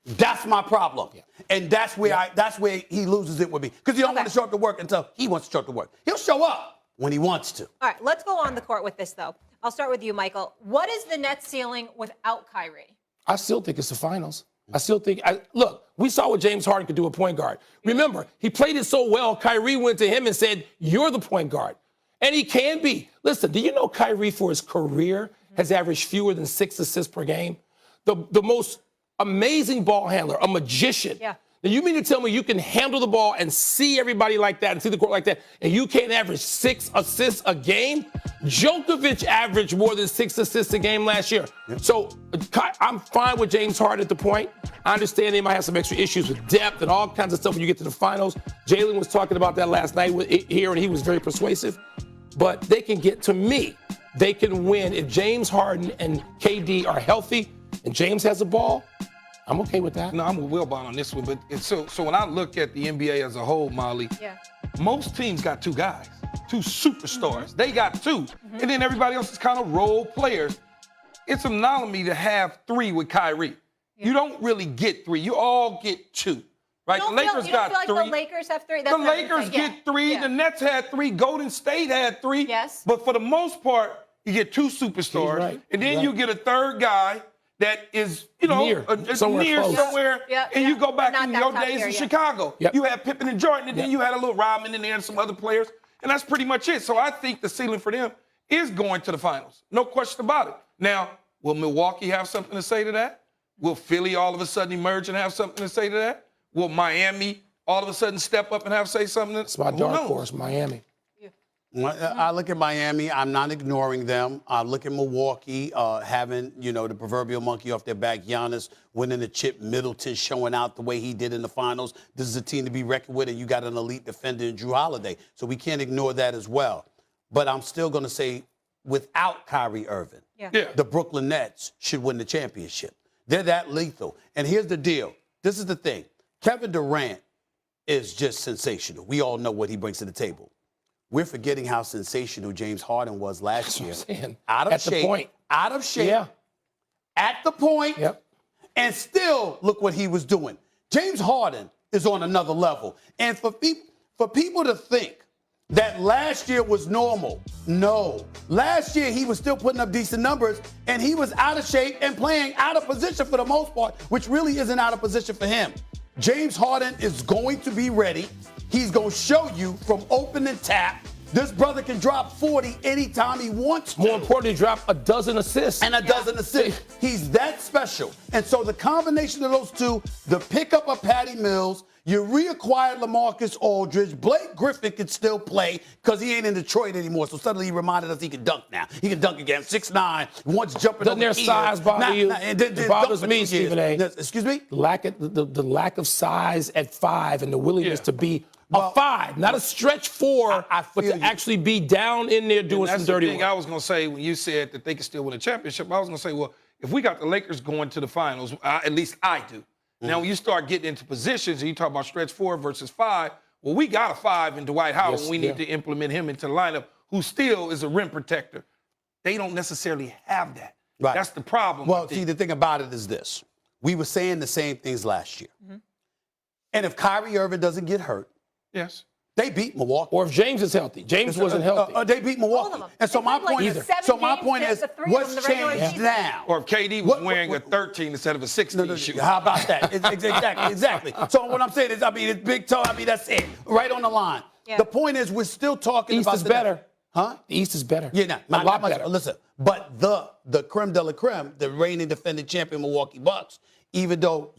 That's my problem. And that's where he loses it with me. Because he don't want to show up to work until he wants to show up to work. He'll show up when he wants to. All right, let's go on the court with this, though. I'll start with you, Michael. What is the Nets ceiling without Kyrie? I still think it's the finals. I still think, look, we saw what James Harden could do at point guard. Remember, he played it so well, Kyrie went to him and said, you're the point guard. And he can be. Listen, do you know Kyrie for his career has averaged fewer than 6 assists per game? The most amazing ball handler, a magician. Yeah. Now, you mean to tell me you can handle the ball and see everybody like that and see the court like that, and you can't average 6 assists a game? Djokovic averaged more than 6 assists a game last year. So I'm fine with James Harden at the point. I understand they might have some extra issues with depth and all kinds of stuff when you get to the finals. Jalen was talking about that last night here, and he was very persuasive. But they can get, to me, they can win if James Harden and KD are healthy and James has the ball. I'm okay with that. No, I'm with Will Bond on this one. But so when I look at the NBA as a whole, Molly, most teams got 2 guys, 2 superstars. They got 2. And then everybody else is kind of role players. It's an anomaly to have 3 with Kyrie. You don't really get 3. You all get 2. Right? The Lakers got 3. The Lakers have 3? The Lakers get 3. The Nets had 3. Golden State had 3. Yes. But for the most part, you get 2 superstars. And then you get a 3rd guy that is, near somewhere, and you go back in your days in Chicago. You had Pippen and Jordan, and then you had a little Rodman in there and some other players, and that's pretty much it. So I think the ceiling for them is going to the finals. No question about it. Now, will Milwaukee have something to say to that? Will Philly all of a sudden emerge and have something to say to that? Will Miami all of a sudden step up and have say something? It's my dark horse, Miami. I look at Miami. I'm not ignoring them. I look at Milwaukee having, the proverbial monkey off their back. Giannis winning the chip. Middleton showing out the way he did in the finals. This is a team to be reckoned with, and you got an elite defender in Drew Holiday. So we can't ignore that as well. But I'm still going to say, without Kyrie Irving, the Brooklyn Nets should win the championship. They're that lethal. And here's the deal. This is the thing. Kevin Durant is just sensational. We all know what he brings to the table. We're forgetting how sensational James Harden was last year. Out of shape. Out of shape. Yeah. At the point. Yep. And still, look what he was doing. James Harden is on another level. And for people to think that last year was normal, no. Last year, he was still putting up decent numbers, and he was out of shape and playing out of position for the most part, which really isn't out of position for him. James Harden is going to be ready. He's going to show you from open and tap This brother can drop 40 anytime he wants to. More importantly, drop a dozen assists. And a dozen assists. He's that special. And so the combination of those two, the pickup of Patty Mills, you reacquired LaMarcus Aldridge. Blake Griffin can still play because he ain't in Detroit anymore. So suddenly he reminded us he can dunk now. He can dunk again. 6'9", once jumping Doesn't their size bother you? It bothers me, Stephen A. Excuse me? The lack of size at 5 and the willingness to be a 5, not a stretch 4, but to actually be down in there doing some dirty work. I was going to say when you said that they could still win a championship, I was going to say, well, if we got the Lakers going to the finals, at least I do. Now, when you start getting into positions and you talk about stretch 4 versus 5, well, we got a 5 in Dwight Howard. Yes, we need to implement him into the lineup, who still is a rim protector. They don't necessarily have that. Right. That's the problem. Well, see, the thing about it is this. We were saying the same things last year. And if Kyrie Irving doesn't get hurt, yes, they beat Milwaukee. Or if James is healthy. James wasn't healthy. They beat Milwaukee. And so my point is, what's changed now? Or if KD was wearing a 13 instead of a 16 shoe. How about that? Exactly. So what I'm saying is, it's big toe. That's it. Right on the line. Yeah. The point is, we're still talking East about is better. Huh? The East is better. Yeah, a lot better. Listen, but the creme de la creme, the reigning defending champion Milwaukee Bucks, even though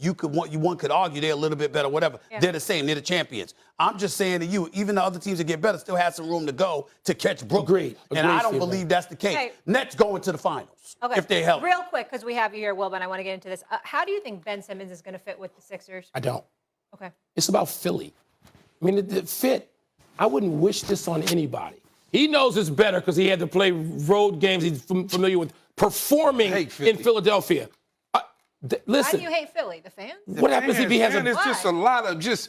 one could argue they're a little bit better, whatever, they're the same. They're the champions. I'm just saying to you, even the other teams that get better still have some room to go to catch Brooklyn. Agreed, and I don't believe that's the case. Okay. Nets going to the finals if they help. Real quick, because we have you here, Wilbon, I want to get into this. How do you think Ben Simmons is going to fit with the Sixers? I don't. Okay. It's about Philly. I mean, the fit, I wouldn't wish this on anybody. He knows it's better because he had to play road games. He's familiar with performing in Philadelphia. Listen. Why do you hate Philly? The fans? What happens if he has It's just a lot of just.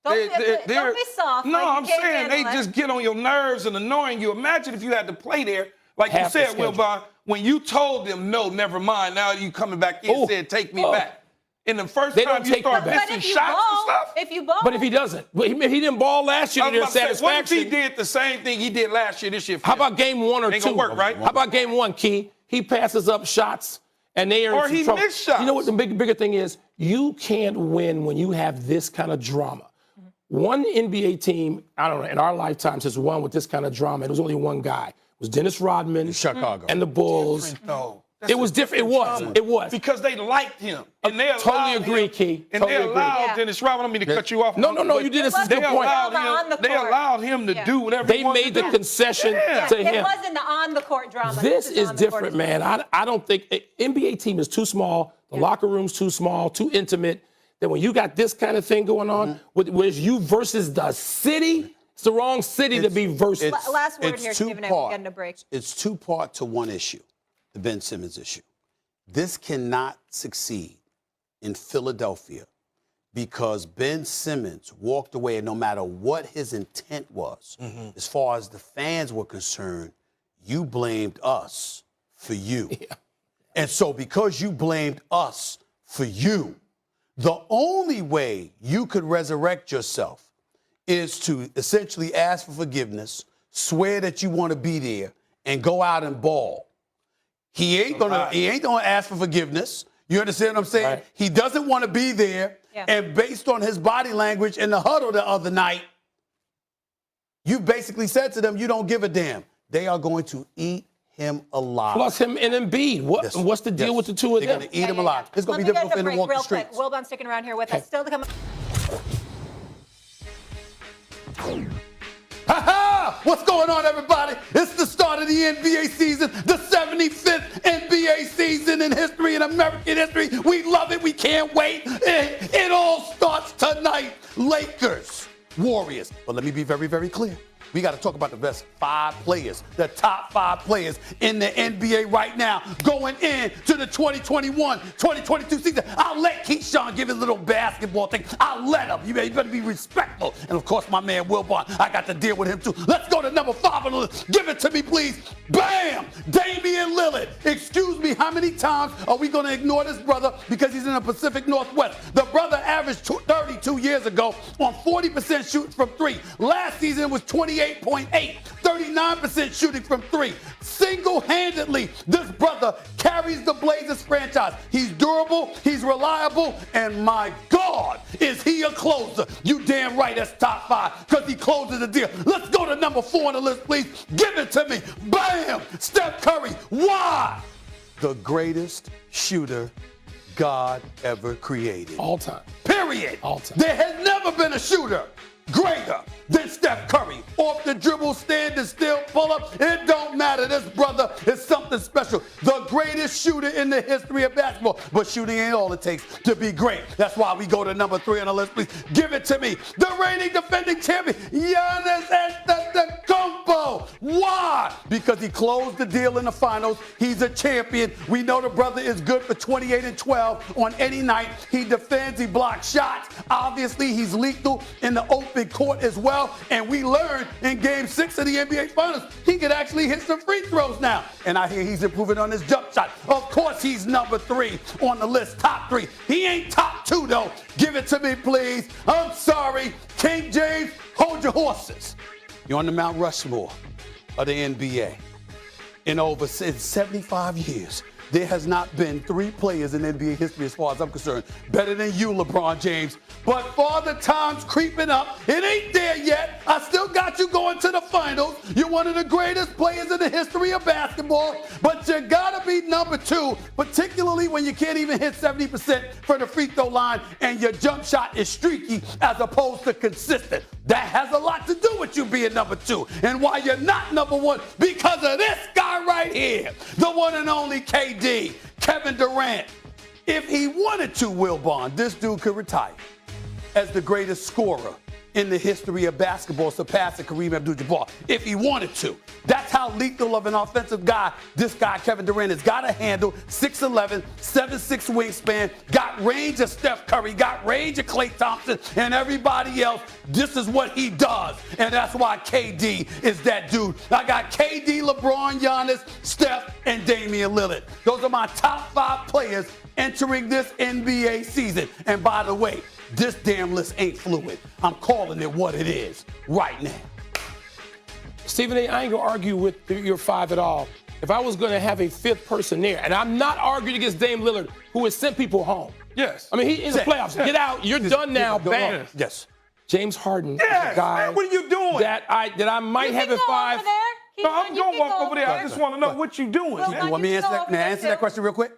Don't be soft. No, like I'm saying they just get on your nerves and annoying you. Imagine if you had to play there, like you said, Wilbon, when you told them, no, never mind, now you coming back in and said, take me back. In the first time you start missing shots and stuff. If you ball. But if he doesn't, he didn't ball last year to their satisfaction. What if he did the same thing he did last year, this year? How about game 1 or 2? Ain't gonna work, right? How about game 1, Key? He passes up shots. And they are or he missed shots. You know what the bigger thing is? You can't win when you have this kind of drama. One NBA team, I don't know, in our lifetimes has won with this kind of drama. It was only one guy. It was Dennis Rodman, Chicago, and the Bulls. Different, though. It was different. It was. Because they liked him. And they totally agree, Key. And they allowed Dennis Rodman, I don't mean to cut you off. No, you did. This is a good point. They allowed him to do whatever they made the concession to him. It wasn't the on-the-court drama. This is different, man. I don't think NBA team is too small. The locker room's too small, too intimate. That when you got this kind of thing going on, whereas you versus the city, it's the wrong city to be versus. Last word here, Stephen A. We're getting a break. It's 2-part to one issue, the Ben Simmons issue. This cannot succeed in Philadelphia because Ben Simmons walked away, and no matter what his intent was, as far as the fans were concerned, you blamed us for you. Yeah. And so because you blamed us for you, the only way you could resurrect yourself is to essentially ask for forgiveness, swear that you want to be there, and go out and ball. He ain't gonna ask for forgiveness. You understand what I'm saying? Right. He doesn't want to be there. Yeah. And based on his body language in the huddle the other night, you basically said to them, you don't give a damn. They are going to eat him alive. Plus him and Embiid. What's the deal with the two of them? They're going to eat him alive. It's going to be difficult for him to walk the streets. Wilbon sticking around here with us. Still to come. Ha-ha! What's going on, everybody? It's the start of the NBA season, the 75th NBA season in history, in American history. We love it. We can't wait. It all starts tonight. Lakers, Warriors. But let me be very, very clear. We got to talk about the best 5 players, the top 5 players in the NBA right now going into the 2021-2022 season. I'll let Keyshawn give his little basketball thing. I'll let him. You better be respectful. And, of course, my man Wilbon, I got to deal with him, too. Let's go to number 5 on the list. Give it to me, please. Bam! Damian Lillard. Excuse me, how many times are we going to ignore this brother because he's in the Pacific Northwest? The brother averaged 32 years ago on 40% shooting from 3. Last season was 28.8, 39% shooting from 3. Single-handedly, this brother carries the Blazers franchise. He's durable, he's reliable, and my God, God, is he a closer? You damn right, that's top 5 because he closes the deal. Let's go to number 4 on the list, please. Give it to me. Bam! Steph Curry. Why? The greatest shooter God ever created. All time. Period. All time. There has never been a shooter greater than Steph Curry. Off the dribble, stand and still, pull up. It don't matter. This brother is something special. The greatest shooter in the history of basketball. But shooting ain't all it takes to be great. That's why we go to number 3 on the list. Please give it to me. The reigning defending champion, Giannis Antetokounmpo. Why? Because he closed the deal in the finals. He's a champion. We know the brother is good for 28 and 12 on any night. He defends. He blocks shots. Obviously, he's lethal in the open court as well. And we learned in Game 6 of the NBA Finals, he could actually hit some free throws now. And I hear he's improving on his jump shot. Of course, he's number 3 on the list, top 3. He ain't top 2, though. Give it to me, please. I'm sorry. King James, hold your horses. You're on the Mount Rushmore of the NBA. In over 75 years, there has not been 3 players in NBA history, as far as I'm concerned, better than you, LeBron James. But Father Time's creeping up. It ain't there yet. I still got you going to the finals. You're one of the greatest players in the history of basketball. But you gotta be number 2, particularly when you can't even hit 70% from the free throw line and your jump shot is streaky as opposed to consistent. That has a lot to do with you being number 2. And why you're not number 1, because of this guy right here, the one and only KD, Kevin Durant. If he wanted to, Wilbon, this dude could retire as the greatest scorer in the history of basketball, surpassing Kareem Abdul-Jabbar, if he wanted to. That's how lethal of an offensive guy this guy, Kevin Durant, has got to handle. 6'11", 7'6" wingspan, got range of Steph Curry, got range of Klay Thompson, and everybody else. This is what he does, and that's why KD is that dude. I got KD, LeBron, Giannis, Steph, and Damian Lillard. Those are my top 5 players entering this NBA season. And by the way, this damn list ain't fluid. I'm calling it what it is right now. Stephen A., I ain't going to argue with your 5 at all. If I was going to have a 5th person there, and I'm not arguing against Dame Lillard, who has sent people home. Yes. I mean, he in the playoffs. Get out. You're done now. Bam. Yes. James Harden is a guy. Man, what are you doing? That I might have at 5. No, I'm going to walk over there. I just want to know what you're doing. Well, You want me to answer that question real quick?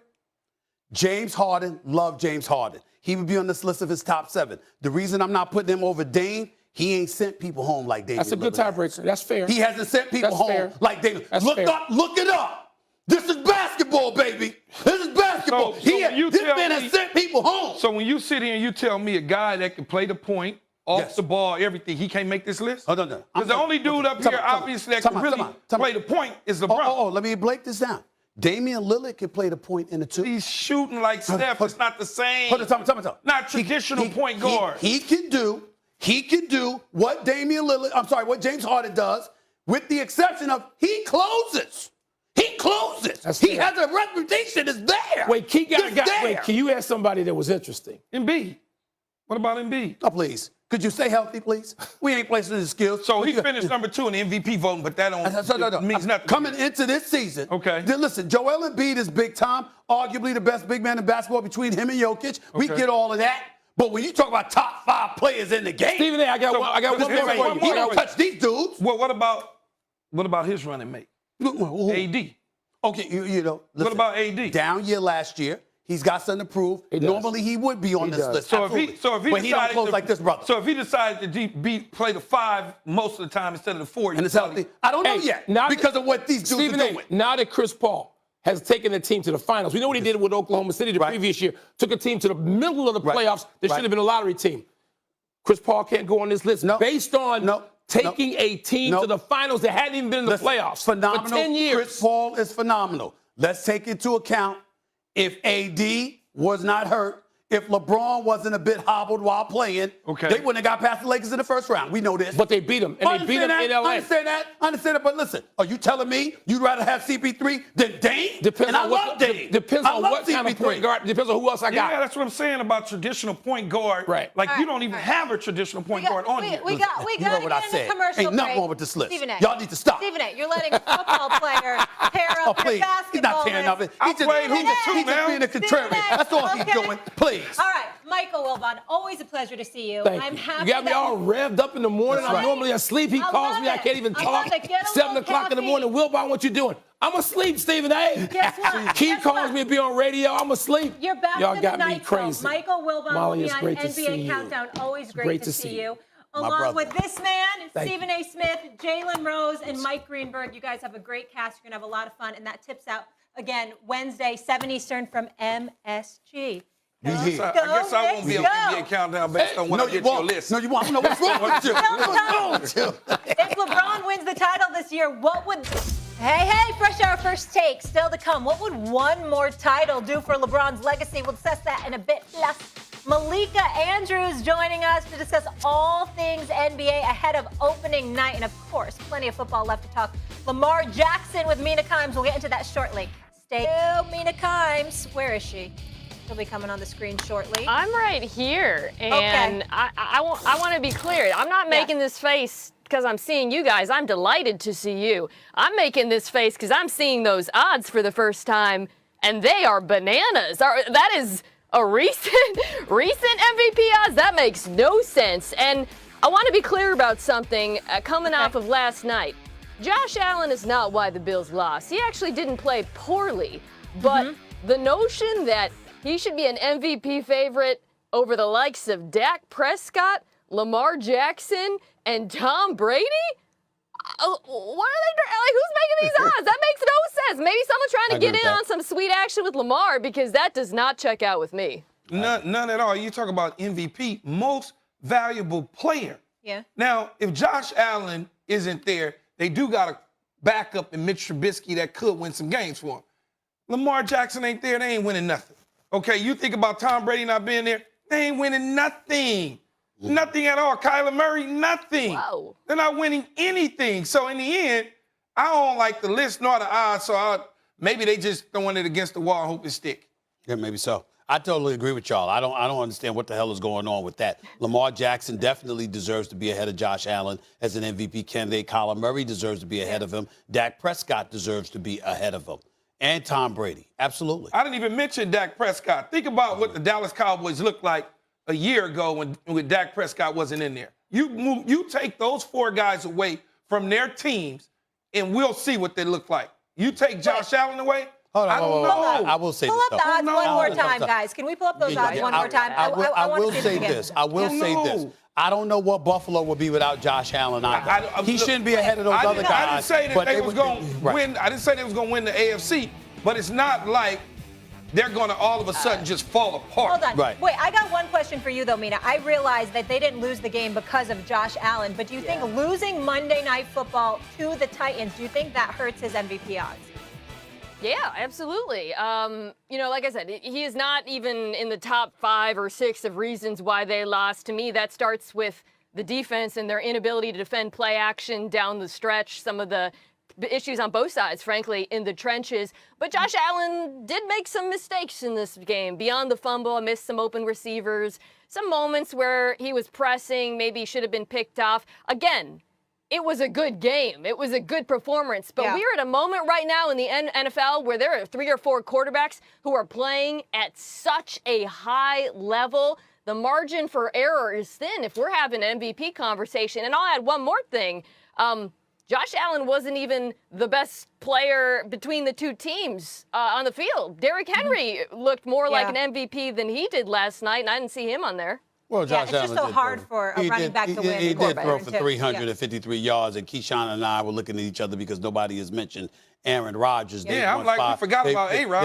James Harden, love James Harden. He would be on this list of his top 7. The reason I'm not putting him over Dame, he ain't sent people home like Dame. That's a good tiebreaker. That's fair. He hasn't sent people home like Dame. Look it up. This is basketball, baby. This is basketball. This man has sent people home. So when you sit here and you tell me a guy that can play the point, off the ball, everything, he can't make this list? Oh, no. Because the only dude up here, obviously, that can really play the point is LeBron. Let me break this down. Damian Lillard can play the point in the 2. He's shooting like Steph. It's not the same. Hold on, time. Not traditional point guard. He can do what what James Harden does, with the exception of he closes. He closes. He has a reputation that's there. Wait, can you ask somebody that was interesting? Embiid. What about Embiid? Oh, please. Could you stay healthy, please? We ain't placing his skills. So he finished number 2 in the MVP voting, but that means nothing. Coming into this season, okay. Listen, Joel Embiid is big time, arguably the best big man in basketball between him and Jokic. We get all of that. But when you talk about top 5 players in the game, Stephen A., I got one more. He don't touch these dudes. Well, what about his running mate? AD. Okay, listen, what about AD? Down year last year. He's got something to prove. Normally, he would be on this list. So if he but he don't close like this, brother. So if he decided to play the 5 most of the time instead of the 4, and it's healthy, I don't know yet because of what these dudes are doing. Now that Chris Paul has taken the team to the finals, we know what he did with Oklahoma City the previous year. Took a team to the middle of the playoffs. That should have been a lottery team. Chris Paul can't go on this list based on taking a team to the finals that hadn't even been in the playoffs phenomenal. For 10 years. Chris Paul is phenomenal. Let's take into account if AD was not hurt, if LeBron wasn't a bit hobbled while playing, they wouldn't have got past the Lakers in the first round. We know this. But they beat them, and they beat them in LA. I understand that, but listen, are you telling me you'd rather have CP3 than Dame? Depends on what Dame. Depends on what kind of point guard. Depends on who else I got. Yeah, that's what I'm saying about traditional point guard. Right. Like, you don't even have a traditional point guard on here. We got to get into commercial Ain't nothing wrong with this list. Y'all need to stop. Stephen A., you're letting a football player tear up your basketball. He's not tearing up it. I played hoops too, man. He's just being a contrarian. That's all he's doing. Please. All right. Michael Wilbon, always a pleasure to see you. Thank I'm you. happy You got me that- all revved up in the morning. That's I'm right. normally asleep. He I calls love me. I it. can't even I talk. love it. Get a 7 little o'clock in the coffee. morning. Wilbon, what you doing? I'm asleep, Stephen A. Guess what? Keith Guess calls what? me to be on radio. I'm asleep. You're back Y'all to got the me night show. crazy. Michael Wilbon Molly, will be it's on great to NBA see you. Countdown. Always great to see you. My Along brother. with this man, Thank Stephen A. Smith, Jalen Rose, and Mike Greenberg. You guys have a great cast. You're going to have a lot of fun. And that tips out, again, Wednesday, 7 Eastern from MSG. I guess I won't be on NBA Countdown based on when I get your list. No, you won't. I don't know what's wrong with you. What's wrong with you? If LeBron wins the title this year, what would... Hey, Fresh Hour First Take, still to come. What would one more title do for LeBron's legacy? We'll discuss that in a bit. Plus, Malika Andrews joining us to discuss all things NBA ahead of opening night. And, of course, plenty of football left to talk. Lamar Jackson with Mina Kimes. We'll get into that shortly. Stay tuned, Mina Kimes. Where is she? She'll be coming on the screen shortly. I'm right here, and I want to be clear. I'm not making this face because I'm seeing you guys. I'm delighted to see you. I'm making this face because I'm seeing those odds for the first time, and they are bananas. That is a recent MVP odds. That makes no sense. And I want to be clear about something coming off of last night. Josh Allen is not why the Bills lost. He actually didn't play poorly, but the notion that he should be an MVP favorite over the likes of Dak Prescott, Lamar Jackson, and Tom Brady? What are they, who's making these odds? That makes no sense. Maybe someone's trying to get in on some sweet action with Lamar, because that does not check out with me. None at all. You talk about MVP, most valuable player. Yeah. Now, if Josh Allen isn't there, they do got a backup in Mitch Trubisky that could win some games for him. Lamar Jackson ain't there, they ain't winning nothing. Okay, you think about Tom Brady not being there, they ain't winning nothing. Nothing at all. Kyler Murray, nothing. Wow. They're not winning anything. So in the end, I don't like the list nor the odds, so maybe they just throwing it against the wall and hope it stick. Yeah, maybe so. I totally agree with y'all. I don't understand what the hell is going on with that. Lamar Jackson definitely deserves to be ahead of Josh Allen as an MVP candidate. Kyler Murray deserves to be ahead of him. Dak Prescott deserves to be ahead of him. And Tom Brady. Absolutely. I didn't even mention Dak Prescott. Think about what the Dallas Cowboys looked like a year ago when Dak Prescott wasn't in there. You take those four guys away from their teams, and we'll see what they look like. You take Josh Allen away, Hold on, I don't know. I will say Pull this. up the odds one more time, No. guys. Can we pull up those odds one more time? I wanna will see say again. this. I will say this. No. I don't know what Buffalo would be without Josh Allen either. He shouldn't be ahead of those other guys. I didn't say that but they was going to right. win. I didn't say they was going to win the AFC, but it's not like they're going to all of a sudden just fall apart. Hold on. Right. Wait, I got one question for you, though, Mina. I realize that they didn't lose the game because of Josh Allen, but do you think losing Monday Night Football to the Titans, do you think that hurts his MVP odds? Yeah, absolutely. Like I said, he is not even in the top 5 or 6 of reasons why they lost. To me, that starts with the defense and their inability to defend play action down the stretch, some of the issues on both sides, frankly, in the trenches. But Josh Allen did make some mistakes in this game. Beyond the fumble, missed some open receivers, some moments where he was pressing, maybe should have been picked off. Again, it was a good game. It was a good performance. But we're at a moment right now in the NFL where there are 3 or 4 quarterbacks who are playing at such a high level. The margin for error is thin if we're having an MVP conversation. And I'll add one more thing. Josh Allen wasn't even the best player between the two teams on the field. Derrick Henry looked more like an MVP than he did last night, and I didn't see him on there. Well, Josh it's just Allen so did hard throw. for a running back to win. He did throw for too. 353 yards, and Keyshawn and I were looking at each other because nobody has mentioned Aaron Rodgers. Yeah, I'm like, we forgot about A-Rod.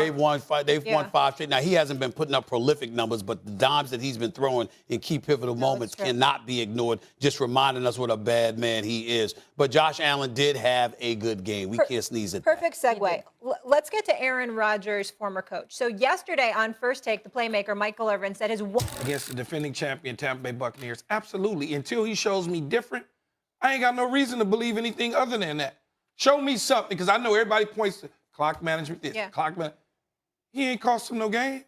They've won 5 straight. Now, he hasn't been putting up prolific numbers, but the dimes that he's been throwing in key pivotal moments cannot be ignored, just reminding us what a bad man he is. But Josh Allen did have a good game. We can't sneeze at that. Perfect segue. Let's get to Aaron Rodgers, former coach. So yesterday on First Take, the playmaker Michael Irvin said his against the defending champion Tampa Bay Buccaneers. Absolutely. Until he shows me different, I ain't got no reason to believe anything other than that. Show me something, because I know everybody points to clock management, clock management. He ain't cost him no games.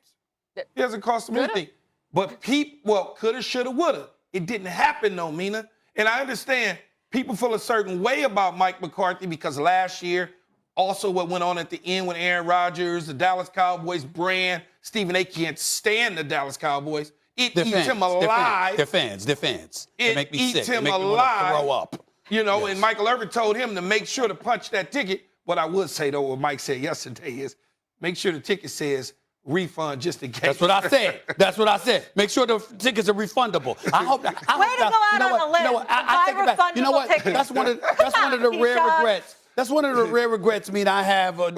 He hasn't cost him anything. But coulda, shoulda, woulda. It didn't happen, though, Mina. And I understand people feel a certain way about Mike McCarthy because last year, also what went on at the end with Aaron Rodgers, the Dallas Cowboys brand. Stephen A. can't stand the Dallas Cowboys. It eats him alive. Defends. It make me eats sick. him It make me alive. wanna throw up. You know, and Michael Irvin told him to make sure to punch that ticket. What I would say, though, what Mike said yesterday is make sure the ticket says refund just in case. That's what I said. Make sure the tickets are refundable. I hope that. Way to go out on a limb. I take it back. You know what? That's one of the rare regrets. That's one of the rare regrets I have on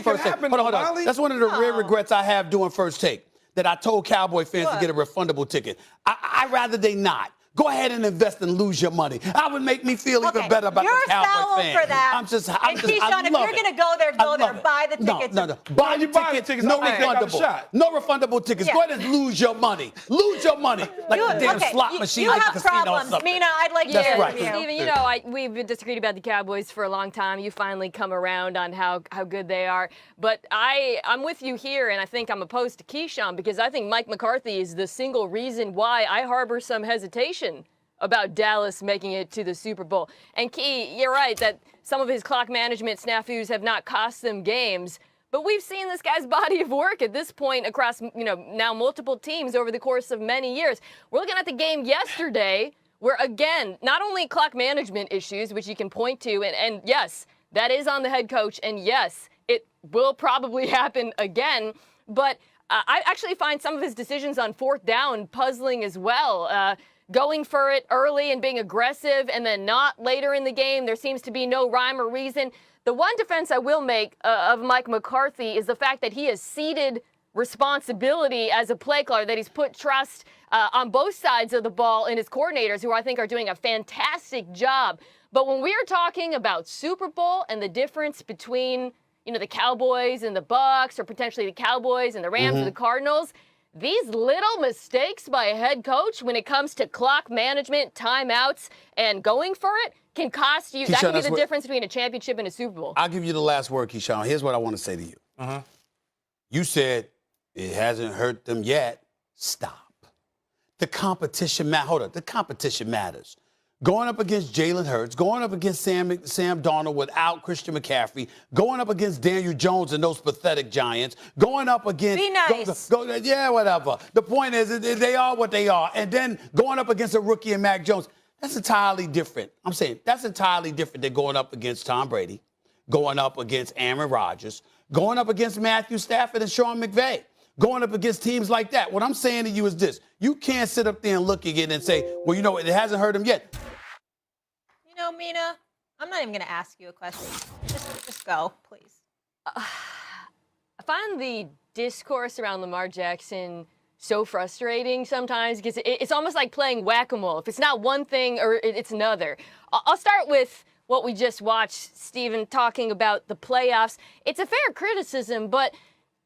First Take. Hold on. That's one of the rare regrets I have doing First Take, that I told Cowboy fans to get a refundable ticket. I'd rather they not. Go ahead and invest and lose your money. That would make me feel even better about the Cowboy fans. For that. I'm just, Keyshawn, if you're going to go there, buy the tickets. No. Buy the tickets. No refundable. No refundable tickets. Go ahead and lose your money. Lose your money. Like a damn slot machine at the casino or something. Mina, I'd like to hear from you. Steven, you know, we've disagreed about the Cowboys for a long time. You finally come around on how good they are. But I'm with you here, and I think I'm opposed to Keyshawn because I think Mike McCarthy is the single reason why I harbor some hesitation about Dallas making it to the Super Bowl. And Key, you're right that some of his clock management snafus have not cost them games, but we've seen this guy's body of work at this point across, now multiple teams over the course of many years. We're looking at the game yesterday where, again, not only clock management issues, which you can point to, and yes, that is on the head coach, and yes, it will probably happen again, but I actually find some of his decisions on fourth down puzzling as well. Going for it early and being aggressive and then not later in the game. There seems to be no rhyme or reason. The one defense I will make of Mike McCarthy is the fact that he has ceded responsibility as a play caller, that he's put trust on both sides of the ball in his coordinators, who I think are doing a fantastic job. But when we are talking about Super Bowl and the difference between, the Cowboys and the Bucs, or potentially the Cowboys and the Rams or the Cardinals, these little mistakes by a head coach when it comes to clock management, timeouts, and going for it can cost you. Keyshawn, that could be the difference between a championship and a Super Bowl. I'll give you the last word, Keyshawn. Here's what I want to say to you. You said it hasn't hurt them yet. Stop. The competition The competition matters. Going up against Jalen Hurts, going up against Sam Darnold without Christian McCaffrey, going up against Daniel Jones and those pathetic Giants, going up against... Be nice. Yeah, whatever. The point is, they are what they are. And then going up against a rookie and Mac Jones, that's entirely different. I'm saying that's entirely different than going up against Tom Brady, going up against Aaron Rodgers, going up against Matthew Stafford and Sean McVay, going up against teams like that. What I'm saying to you is this. You can't sit up there and look at it and say, well, it hasn't hurt him yet. Mina, I'm not even going to ask you a question. Just go, please. I find the discourse around Lamar Jackson so frustrating sometimes because it's almost like playing whack-a-mole. If it's not one thing or it's another. I'll start with what we just watched, Steven, talking about the playoffs. It's a fair criticism, but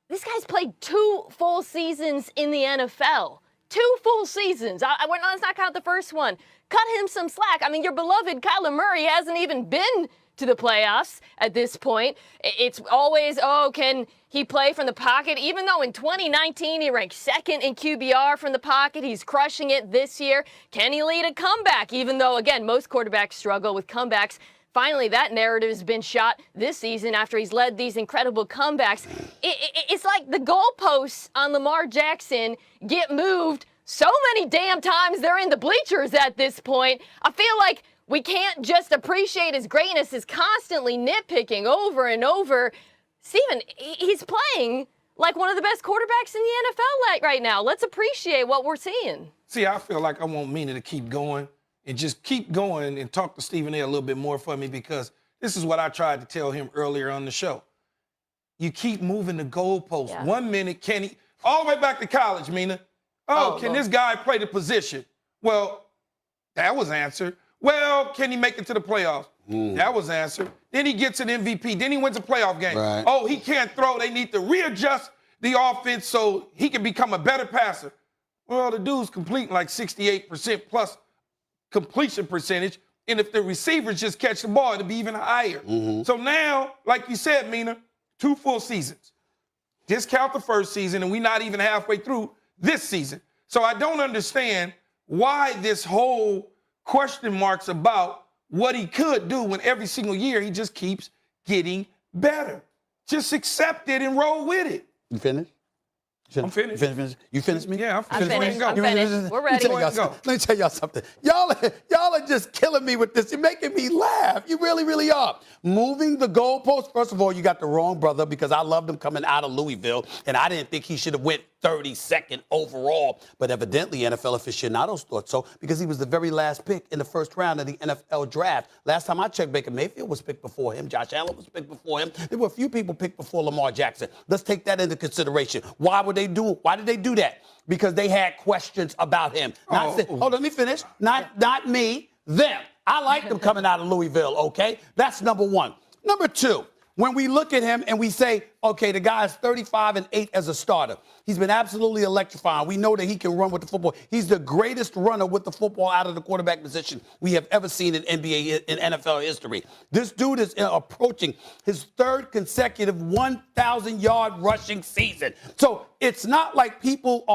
this guy's played 2 full seasons in the NFL. 2 full seasons. Let's not count the first one. Cut him some slack. I mean, your beloved Kyler Murray hasn't even been to the playoffs at this point. It's always, can he play from the pocket? Even though in 2019 he ranked 2nd in QBR from the pocket, he's crushing it this year. Can he lead a comeback? Even though, again, most quarterbacks struggle with comebacks. Finally, that narrative has been shot this season after he's led these incredible comebacks. It's like the goalposts on Lamar Jackson get moved so many damn times they're in the bleachers at this point. I feel like we can't just appreciate his greatness, is constantly nitpicking over and over. Steven, he's playing like one of the best quarterbacks in the NFL right now. Let's appreciate what we're seeing. See, I feel like I want Mina to keep going and just keep going and talk to Stephen A. a little bit more for me, because this is what I tried to tell him earlier on the show. You keep moving the goalposts. Yeah. 1 minute, can he, all the way back to college, Mina. Can this guy play the position? Well, that was answered. Well, can he make it to the playoffs? That was answered. Then he gets an MVP. Then he wins a playoff game. Right. Oh, he can't throw. They need to readjust the offense so he can become a better passer. Well, the dude's completing like 68% plus completion percentage. And if the receivers just catch the ball, it'll be even higher. So now, like you said, Mina, 2 full seasons. Discount the first season, and we're not even halfway through this season. So I don't understand why this whole question marks about what he could do when every single year he just keeps getting better. Just accept it and roll with it. You finished? I'm finished. You finished me? Yeah, I'm finished. I'm finished. We're ready. Let me tell y'all something. Y'all are just killing me with this. You're making me laugh. You really, really are. Moving the goalpost. First of all, you got the wrong brother because I loved him coming out of Louisville, and I didn't think he should have went 32nd overall. But evidently, NFL aficionados thought so because he was the very last pick in the first round of the NFL draft. Last time I checked, Baker Mayfield was picked before him. Josh Allen was picked before him. There were a few people picked before Lamar Jackson. Let's take that into consideration. Why did they do that? Because they had questions about him. Hold on, let me finish. Not me, them. I like them coming out of Louisville, okay? That's number one. Number two, when we look at him and we say, okay, the guy is 35-8 as a starter. He's been absolutely electrifying. We know that he can run with the football. He's the greatest runner with the football out of the quarterback position we have ever seen in NBA and NFL history. This dude is approaching his third consecutive 1,000-yard rushing season. So it's not like people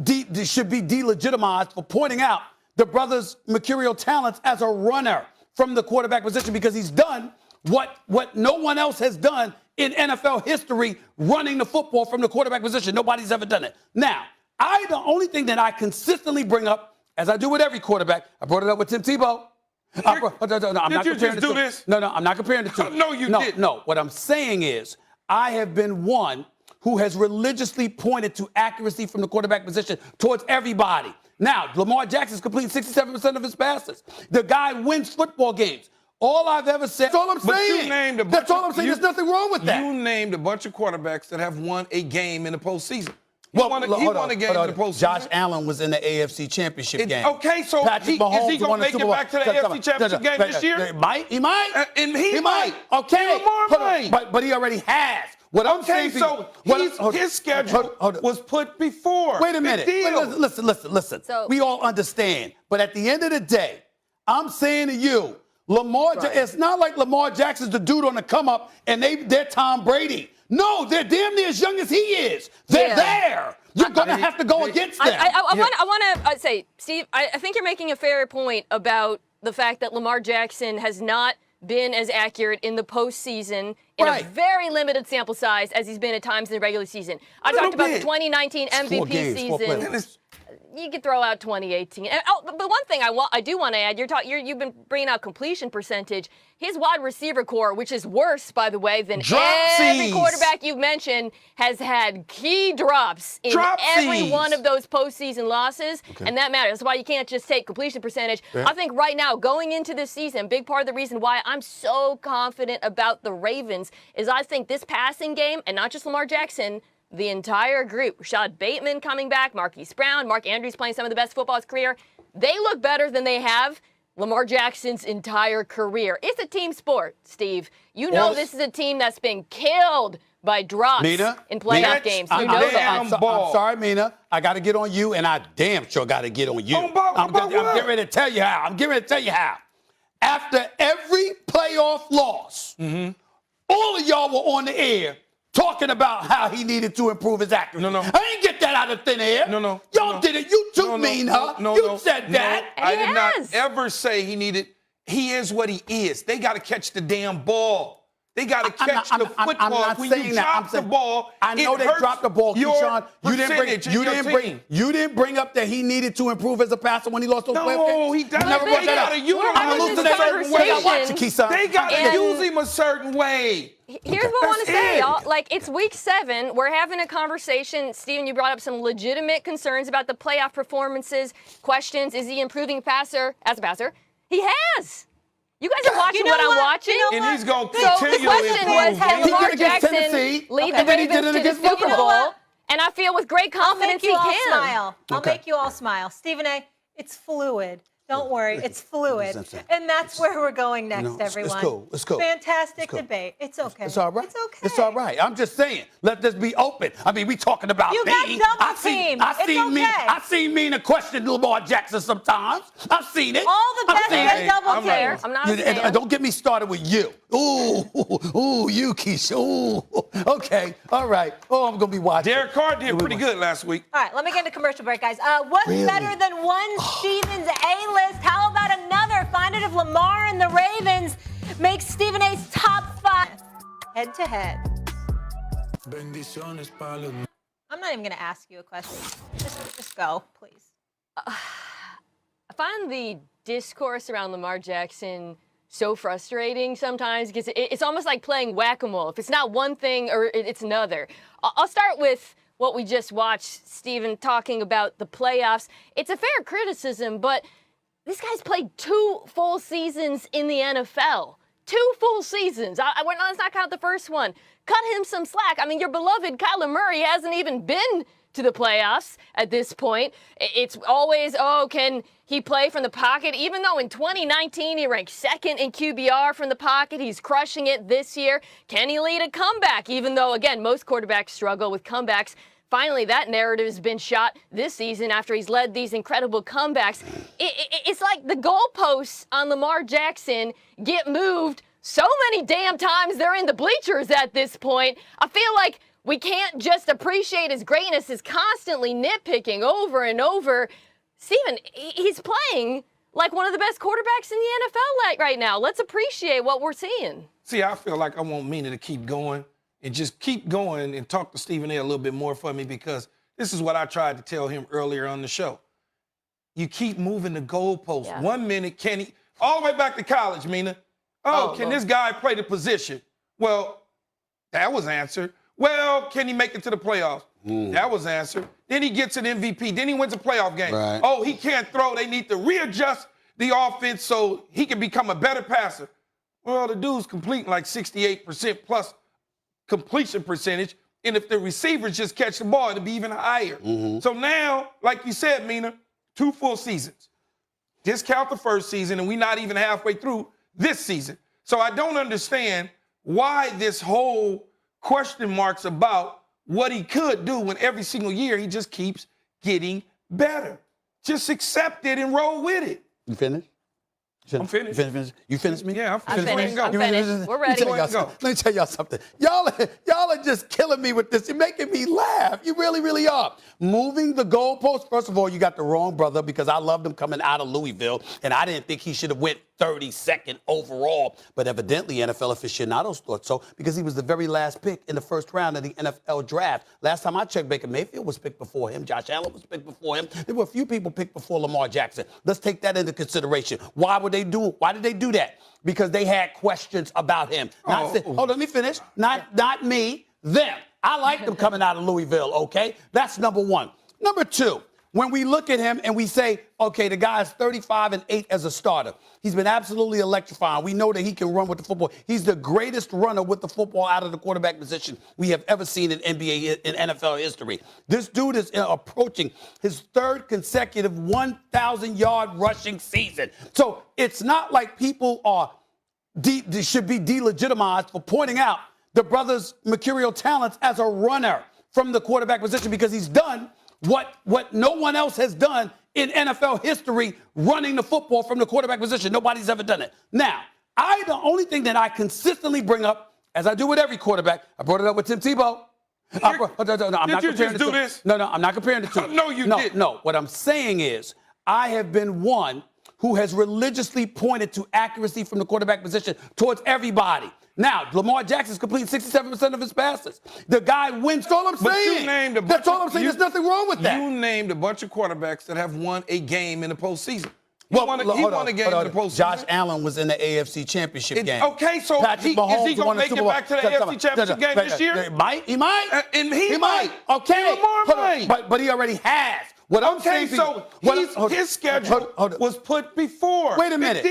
should be delegitimized for pointing out the brother's mercurial talents as a runner from the quarterback position because he's done what no one else has done in NFL history, running the football from the quarterback position. Nobody's ever done it. Now, the only thing that I consistently bring up, as I do with every quarterback, I brought it up with Tim Tebow. I'm not comparing the two. No, I'm not comparing the two. No, you didn't. No, what I'm saying is I have been one who has religiously pointed to accuracy from the quarterback position towards everybody. Now, Lamar Jackson's completing 67% of his passes. The guy wins football games. All I've ever said. That's all I'm saying. That's all I'm saying. There's nothing wrong with that. You named a bunch of quarterbacks that have won a game in the postseason. He won a game in the postseason. Josh Allen was in the AFC Championship game. Okay, so is he going to make it back to the AFC Championship game this year? He might. He might. Okay. But he already has. What I'm saying, his schedule was put before. Wait a minute. Listen. We all understand. But at the end of the day, I'm saying to you, it's not like Lamar Jackson's the dude on the come up and they're Tom Brady. No, they're damn near as young as he is. They're there. You're going to have to go against them. I want to say, Steve, I think you're making a fair point about the fact that Lamar Jackson has not been as accurate in the postseason in a very limited sample size as he's been at times in the regular season. I talked about the 2019 MVP season. You could throw out 2018. But one thing I do want to add, you've been bringing out completion percentage. His wide receiver core, which is worse, by the way, than every quarterback you've mentioned, has had key drops in every one of those postseason losses, and that matters. That's why you can't just take completion percentage. I think right now, going into this season, big part of the reason why I'm so confident about the Ravens is I think this passing game, and not just Lamar Jackson, the entire group, Rashad Bateman coming back, Marquise Brown, Mark Andrews playing some of the best football of his career, they look better than they have Lamar Jackson's entire career. It's a team sport, Steve. You know this is a team that's been killed by drops in playoff games. You know that. I'm sorry, Mina. I got to get on you, and I damn sure got to get on you. I'm getting ready to tell you how. After every playoff loss, all of y'all were on the air talking about how he needed to improve his accuracy. I didn't get that out of thin air. Y'all did it. You too, Mina. You said that. I did not ever say he needed. He is what he is. They got to catch the damn ball. They got to catch the football. I'm not when saying you that. drop the ball, I know they dropped the ball, Keyshawn. You didn't bring up that he needed to improve as a passer when he lost those playoff games. No, he doesn't. They got to use him a certain way. They got to use him a certain way. Here's what I want to say, y'all. Like, it's week 7. We're having a conversation. Steven, you brought up some legitimate concerns about the playoff performances, questions. Is he improving as a passer? He has. You guys are watching what I'm watching. And he's going to continue. So the question was, can Lamar Jackson lead the Ravens to the Super Bowl? And I feel with great confidence he can. I'll make you all smile. Stephen A., it's fluid. Don't worry, it's fluid. And that's where we're going next, everyone. It's cool. Fantastic debate. It's okay. It's all right. It's okay. It's all right. I'm just saying, let this be open. I mean, we talking about me. You got double team. I seen Mina question Lamar Jackson sometimes. I've seen it. All the best get double team. I'm not a fan. Don't get me started with you. Ooh, you, Keisha. Ooh. Okay. All right. Oh, I'm going to be watching. Derek Carr did pretty good last week. All right, let me get into commercial break, guys. What's better than one Stevens A-list? How about another? Find it if Lamar and the Ravens make Stephen A's top 5 head-to-head. I'm not even going to ask you a question. Just go, please. I find the discourse around Lamar Jackson so frustrating sometimes because it's almost like playing whack-a-mole. If it's not one thing or it's another. I'll start with what we just watched, Stephen, talking about the playoffs. It's a fair criticism, but this guy's played 2 full seasons in the NFL. 2 full seasons. Let's not count the first one. Cut him some slack. I mean, your beloved Kyler Murray hasn't even been to the playoffs at this point. It's always, can he play from the pocket? Even though in 2019 he ranked 2nd in QBR from the pocket, he's crushing it this year. Can he lead a comeback? Even though, again, most quarterbacks struggle with comebacks. Finally, that narrative has been shot this season after he's led these incredible comebacks. It's like the goalposts on Lamar Jackson get moved so many damn times they're in the bleachers at this point. I feel like we can't just appreciate his greatness, is constantly nitpicking over and over. Steven, he's playing like one of the best quarterbacks in the NFL right now. Let's appreciate what we're seeing. See, I feel like I want Mina to keep going and just keep going and talk to Stephen A. a little bit more for me, because this is what I tried to tell him earlier on the show. You keep moving the goalposts. Yeah. 1 minute, can he, all the way back to college, Mina. Can this guy play the position? Well, that was answered. Well, can he make it to the playoffs? That was answered. Then he gets an MVP. Then he wins a playoff game. Right. Oh, he can't throw. They need to readjust the offense so he can become a better passer. Well, the dude's completing like 68% plus completion percentage. And if the receivers just catch the ball, it'll be even higher. So now, like you said, Mina, 2 full seasons. Discount the first season, and we're not even halfway through this season. So I don't understand why this whole question marks about what he could do when every single year he just keeps getting better. Just accept it and roll with it. You finished? I'm finished. You finished me? Yeah, I'm finished. I'm finished. We're ready. Let me tell y'all something. Y'all are just killing me with this. You're making me laugh. You really, really are. Moving the goalposts. First of all, you got the wrong brother, because I loved him coming out of Louisville, and I didn't think he should have went 32nd overall. But evidently, NFL aficionados thought so, because he was the very last pick in the first round of the NFL draft. Last time I checked, Baker Mayfield was picked before him. Josh Allen was picked before him. There were a few people picked before Lamar Jackson. Let's take that into consideration. Why did they do that? Because they had questions about him. Let me finish. Not me, them. I like them coming out of Louisville, okay? That's number one. Number two, when we look at him and we say, okay, the guy is 35-8 as a starter. He's been absolutely electrifying. We know that he can run with the football. He's the greatest runner with the football out of the quarterback position we have ever seen in NBA, in NFL history. This dude is approaching his 3rd consecutive 1,000-yard rushing season. So it's not like people should be delegitimized for pointing out the brother's mercurial talents as a runner from the quarterback position, because he's done what no one else has done in NFL history, running the football from the quarterback position. Nobody's ever done it. Now, the only thing that I consistently bring up, as I do with every quarterback, I brought it up with Tim Tebow. I'm not comparing the two. No, I'm not comparing the two. No, you didn't. No, what I'm saying is I have been one who has religiously pointed to accuracy from the quarterback position towards everybody. Now, Lamar Jackson's completing 67% of his passes. The guy wins. That's all I'm saying. That's all I'm saying. There's nothing wrong with that. You named a bunch of quarterbacks that have won a game in the postseason. He Well, won a game in the postseason. Josh Allen was in the AFC Championship game. Okay, so is he going to make it back to the AFC Championship game this year? He might. He might. Okay. Lamar might. But he already has. What I'm saying, so his schedule was put before. Wait a minute.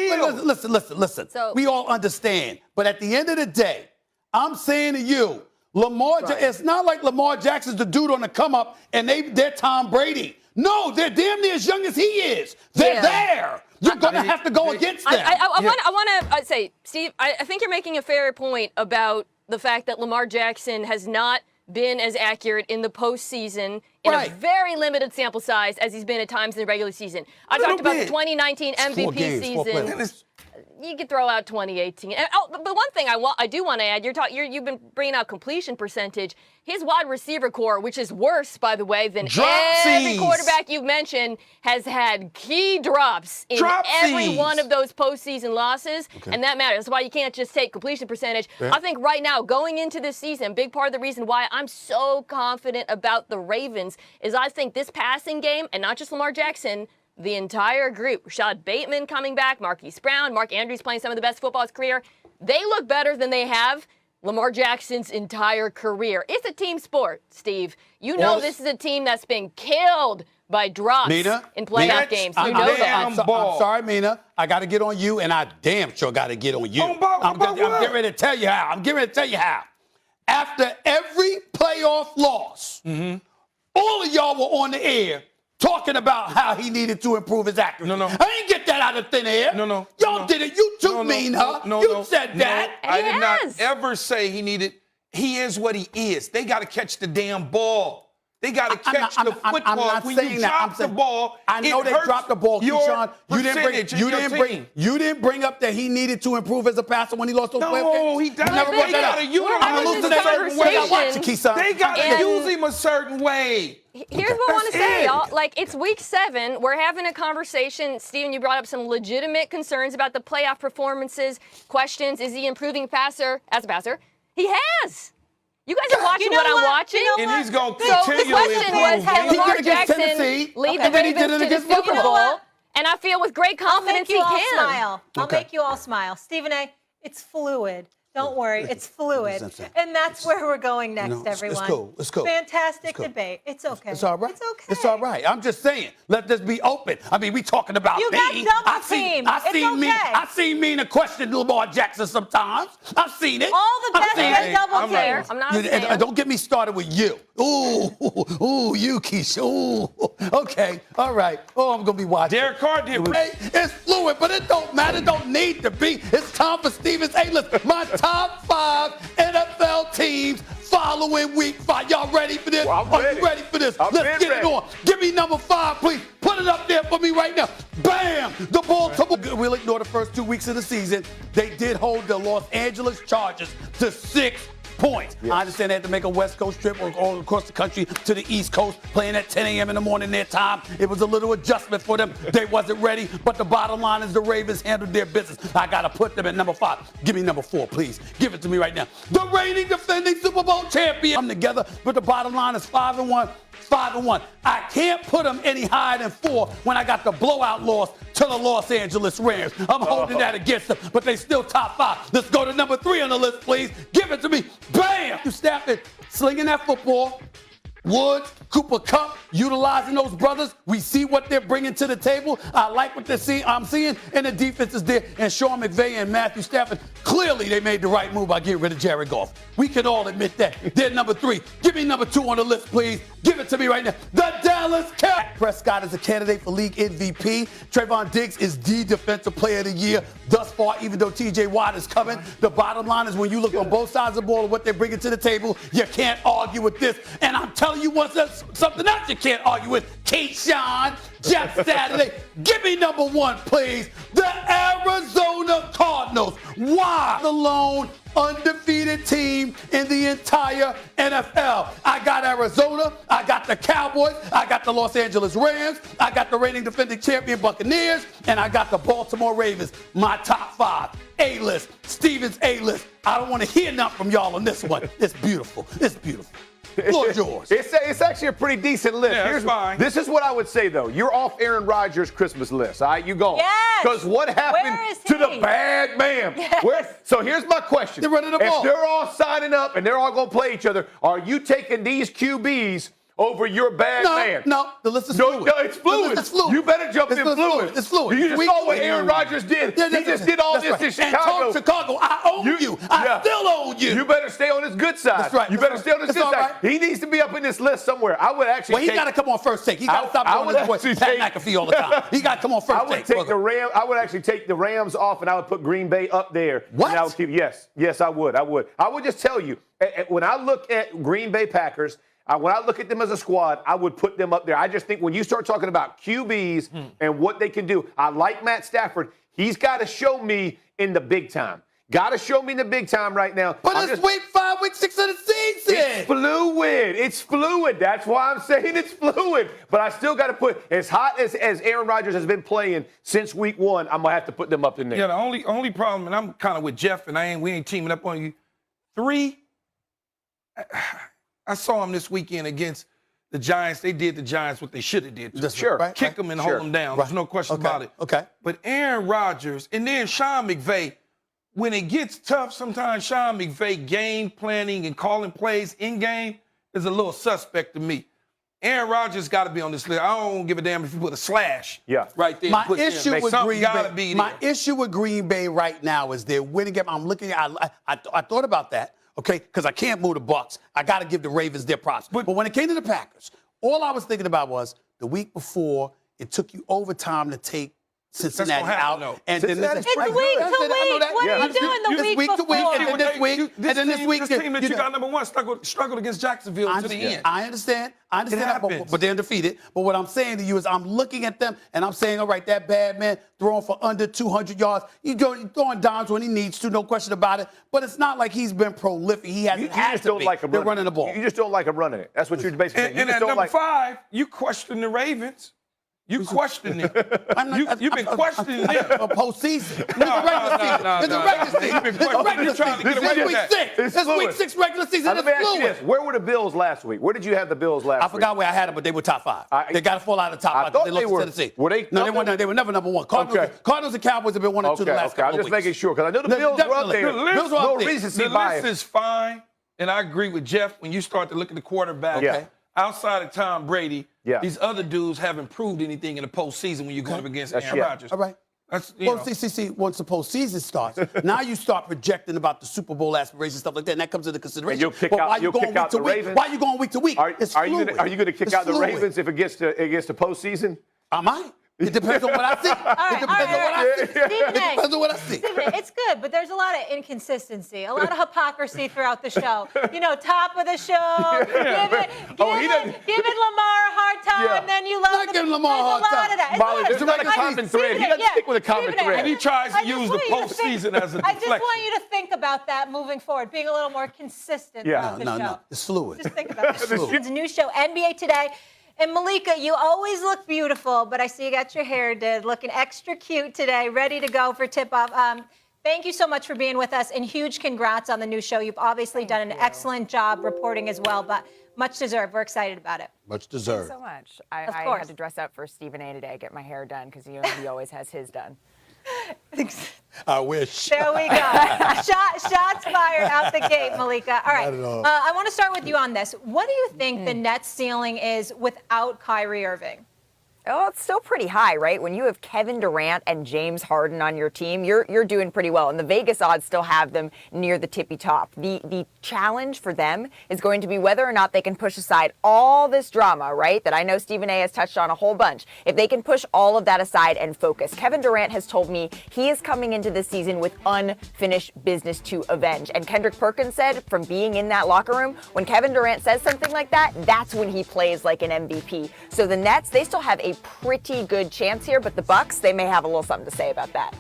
Listen. So, we all understand. But at the end of the day, I'm saying to you, it's not like Lamar Jackson's the dude on the come up and they're Tom Brady. No, they're damn near as young as he is. They're there. You're going to have to go against them. I want to say, Steve, I think you're making a fair point about the fact that Lamar Jackson has not been as accurate in the postseason in a very limited sample size as he's been at times in the regular season. I talked about the 2019 MVP season. you could throw out 2018. And, but one thing I do want to add, you've been bringing out completion percentage. His wide receiver core, which is worse, by the way, than every quarterback you've mentioned, has had key drops in every one of those postseason losses, and that matters. That's why you can't just take completion percentage. Yeah. I think right now, going into this season, big part of the reason why I'm so confident about the Ravens is I think this passing game, and not just Lamar Jackson, the entire group, Rashad Bateman coming back, Marquise Brown, Mark Andrews playing some of the best football of his career, they look better than they have Lamar Jackson's entire career. It's a team sport, Steve. You know this is a team that's been killed by drops in playoff games. You know that. I'm sorry, Mina. I got to get on you, and I damn sure got to get on you. I'm getting ready to tell you how. After every playoff loss, all of y'all were on the air talking about how he needed to improve his accuracy. I didn't get that out of thin air. Y'all did it. You too mean, huh? You said that. I did not ever say he needed. He is what he is. They got to catch the damn ball. They got to catch the football. I'm not when saying you that. drop the ball, I know they dropped the ball, Keyshawn. You didn't bring up that he needed to improve as a passer when he lost those playoff games. No, he doesn't. Never brought that up. They got to use him a certain way. Here's what I want to say, y'all. Like, it's week 7. We're having a conversation. Steven, you brought up some legitimate concerns about the playoff performances, questions. Is he improving passer as a passer? He has. You guys are watching what I'm watching. And he's going to continue to improve. So the question was, can Lamar Jackson lead the Ravens to the Super Bowl? And I feel with great confidence he can. I'll make you all smile. Stephen A., it's fluid. Don't worry, it's fluid. And that's where we're going next, everyone. It's cool. Fantastic debate. It's okay. It's all right. It's okay. It's all right. I'm just saying, let this be open. I mean, we talking about you me. I seen me to question Lamar Jackson sometimes. I've seen it. All the best get double teamed. I'm not a fan. And don't get me started with you. Ooh, you, Keisha. Ooh. Okay. All right. Oh, I'm going to be watching. Derek Carr did. It's fluid, but it don't matter. It don't need to be. It's time for Steven's A-list. My top 5 NFL teams following week 5. Y'all ready for this? Are you ready for this? Let's get it on. Give me number 5, please. Put it up there for me right now. Bam! The Baltimore. We'll ignore the first 2 weeks of the season. They did hold the Los Angeles Chargers to 6 points. Yes. I understand they had to make a West Coast trip or all across the country to the East Coast, playing at 10 a.m. in the morning their time. It was a little adjustment for them. They wasn't ready, but the bottom line is the Ravens handled their business. I got to put them at number 5. Give me number 4, please. Give it to me right now. The reigning defending Super Bowl champion. I'm together, but the bottom line is 5-1. 5-1. I can't put them any higher than 4 when I got the blowout loss to the Los Angeles Rams. I'm holding that against them, but they still top 5. Let's go to number 3 on the list, please. Give it to me. Bam! You Stafford slinging that football. Woods, Cooper Kupp, utilizing those brothers. We see what they're bringing to the table. I like what I'm seeing, and the defense is there. And Sean McVay and Matthew Stafford, clearly they made the right move by getting rid of Jared Goff. We can all admit that. They're number 3. Give me number 2 on the list, please. Give it to me right now. The Dallas Cowboys. Prescott is a candidate for league MVP. Trayvon Diggs is the defensive player of the year thus far, even though T.J. Watt is coming. The bottom line is when you look on both sides of the ball and what they're bringing to the table, you can't argue with this. And I'm telling you something else you can't argue with. Keyshawn, Jeff Saturday. Give me number 1, please. The Arizona Cardinals. Why? The lone undefeated team in the entire NFL. I got Arizona. I got the Cowboys. I got the Los Angeles Rams. I got the reigning defending champion Buccaneers. And I got the Baltimore Ravens. My top 5. A-list. Steven's A-list. I don't want to hear nothing from y'all on this one. It's beautiful. It's beautiful. Floor's yours. It's actually a pretty decent list. Yeah, fine. This is what I would say, though. You're off Aaron Rodgers' Christmas list. All right, you go. Yes. Because what happened to the bad man? Yes. So here's my question. They're running the ball. If they're all signing up and they're all going to play each other, are you taking these QBs over your bad man? No, the list is fluid. No, it's fluid. It's fluid. You better jump in fluid. It's fluid. You just saw what Aaron Rodgers did. He just did all this in Chicago. And Chicago, I own you. I still own you. You better stay on his good side. That's right. You better stay on his good side. Right. He needs to be up in this list somewhere. I would actually he got to come on first take. He got to stop doing this boy Pat McAfee all the time. He got to come on first take. I would actually take the Rams off, and I would put Green Bay up there. What? And I would yes, I would. I would just tell you, when I look at Green Bay Packers, when I look at them as a squad, I would put them up there. I just think when you start talking about QBs and what they can do, I like Matt Stafford. He's got to show me in the big time. Got to show me in the big time right now. But it's week 5, week 6 of the season. It's fluid. It's fluid. That's why I'm saying it's fluid. But I still got to put, as hot as Aaron Rodgers has been playing since week 1, I'm going to have to put them up in there. Yeah, the only problem, and I'm kind of with Jeff, and we ain't teaming up on you. 3, I saw him this weekend against the Giants. They did the Giants what they should have did. Kick them and hold them down. There's no question about it. Okay. But Aaron Rodgers and then Sean McVay, when it gets tough, sometimes Sean McVay game planning and calling plays in game is a little suspect to me. Aaron Rodgers got to be on this list. I don't give a damn if you put a slash right there. My issue with Green Bay right now is they're winning game. I'm looking at. I thought about that. Okay, because I can't move the Bucs. I got to give the Ravens their props. But when it came to the Packers, all I was thinking about was the week before it took you overtime to take Cincinnati out. And then it's week to week. What are you doing the week before? And then this week. This team that you got number 1 struggled against Jacksonville to the end. I understand that, but they're undefeated. But what I'm saying to you is I'm looking at them and I'm saying, all right, that bad man throwing for under 200 yards. He's throwing dimes when he needs to, no question about it. But it's not like he's been prolific. He hasn't had to be. They're running the ball. You just don't like him running it. That's what you're basically saying. And at number 5, you question the Ravens. You question them. You've been questioning them. A postseason. It's a regular season. It's a regular season. It's week 6 regular season. It's fluid. Where were the Bills last week? Where did you have the Bills last week? I forgot where I had them, but they were top 5. They got to fall out of the top 5. They lost to Tennessee. Were they? No, they were never number 1. Cardinals and Cowboys have been 1 and 2 the last couple of weeks. I'm just making sure because I know the Bills were up there. The list is fine, and I agree with Jeff when you start to look at the quarterback. Outside of Tom Brady, these other dudes haven't proved anything in the postseason when you're going up against Aaron Rodgers. All right. See, once the postseason starts, now you start projecting about the Super Bowl aspirations, stuff like that, and that comes into consideration. And you'll kick out the Ravens. Why are you going week to week? Are you going to kick out the Ravens if it gets to postseason? I might. It depends on what I see. It depends on what I see. Stephen A, it's good, but there's a lot of inconsistency, a lot of hypocrisy throughout the show. Top of the show, giving Lamar a hard time, then you love Not giving Lamar a hard time. Molly, there's not a common thread. He doesn't stick with a common thread. And he tries to use the postseason as a deflection. I just want you to think about that moving forward, being a little more consistent throughout the show. No. It's fluid. Just think about it. It's a new show, NBA Today. And Malika, you always look beautiful, but I see you got your hair did, looking extra cute today, ready to go for tip-off. Thank you so much for being with us, and huge congrats on the new show. You've obviously done an excellent job reporting as well, but much deserved. We're excited about it. Much deserved. Thanks so much. I had to dress up for Stephen A today, get my hair done, because he always has his done. I wish. There we go. Shots fired out the gate, Malika. All right. I want to start with you on this. What do you think the Nets ceiling is without Kyrie Irving? Oh, it's still pretty high, right? When you have Kevin Durant and James Harden on your team, you're doing pretty well. And the Vegas odds still have them near the tippy top. The challenge for them is going to be whether or not they can push aside all this drama, right? That I know Stephen A has touched on a whole bunch. If they can push all of that aside and focus. Kevin Durant has told me he is coming into this season with unfinished business to avenge. And Kendrick Perkins said from being in that locker room, when Kevin Durant says something like that, that's when he plays like an MVP. So the Nets, they still have a pretty good chance here, but the Bucks, they may have a little something to say about that.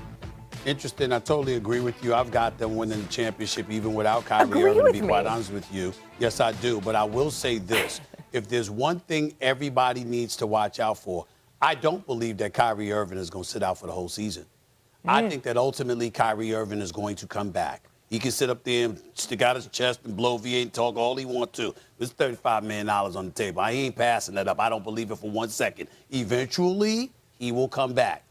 Interesting. I totally agree with you. I've got them winning the championship even without Kyrie Irving, to be quite honest with you. Yes, I do. But I will say this. If there's one thing everybody needs to watch out for, I don't believe that Kyrie Irving is going to sit out for the whole season. I think that ultimately Kyrie Irving is going to come back. He can sit up there and stick out his chest and blow V8 and talk all he wants to. There's $35 million on the table. I ain't passing that up. I don't believe it for 1 second. Eventually, he will come back.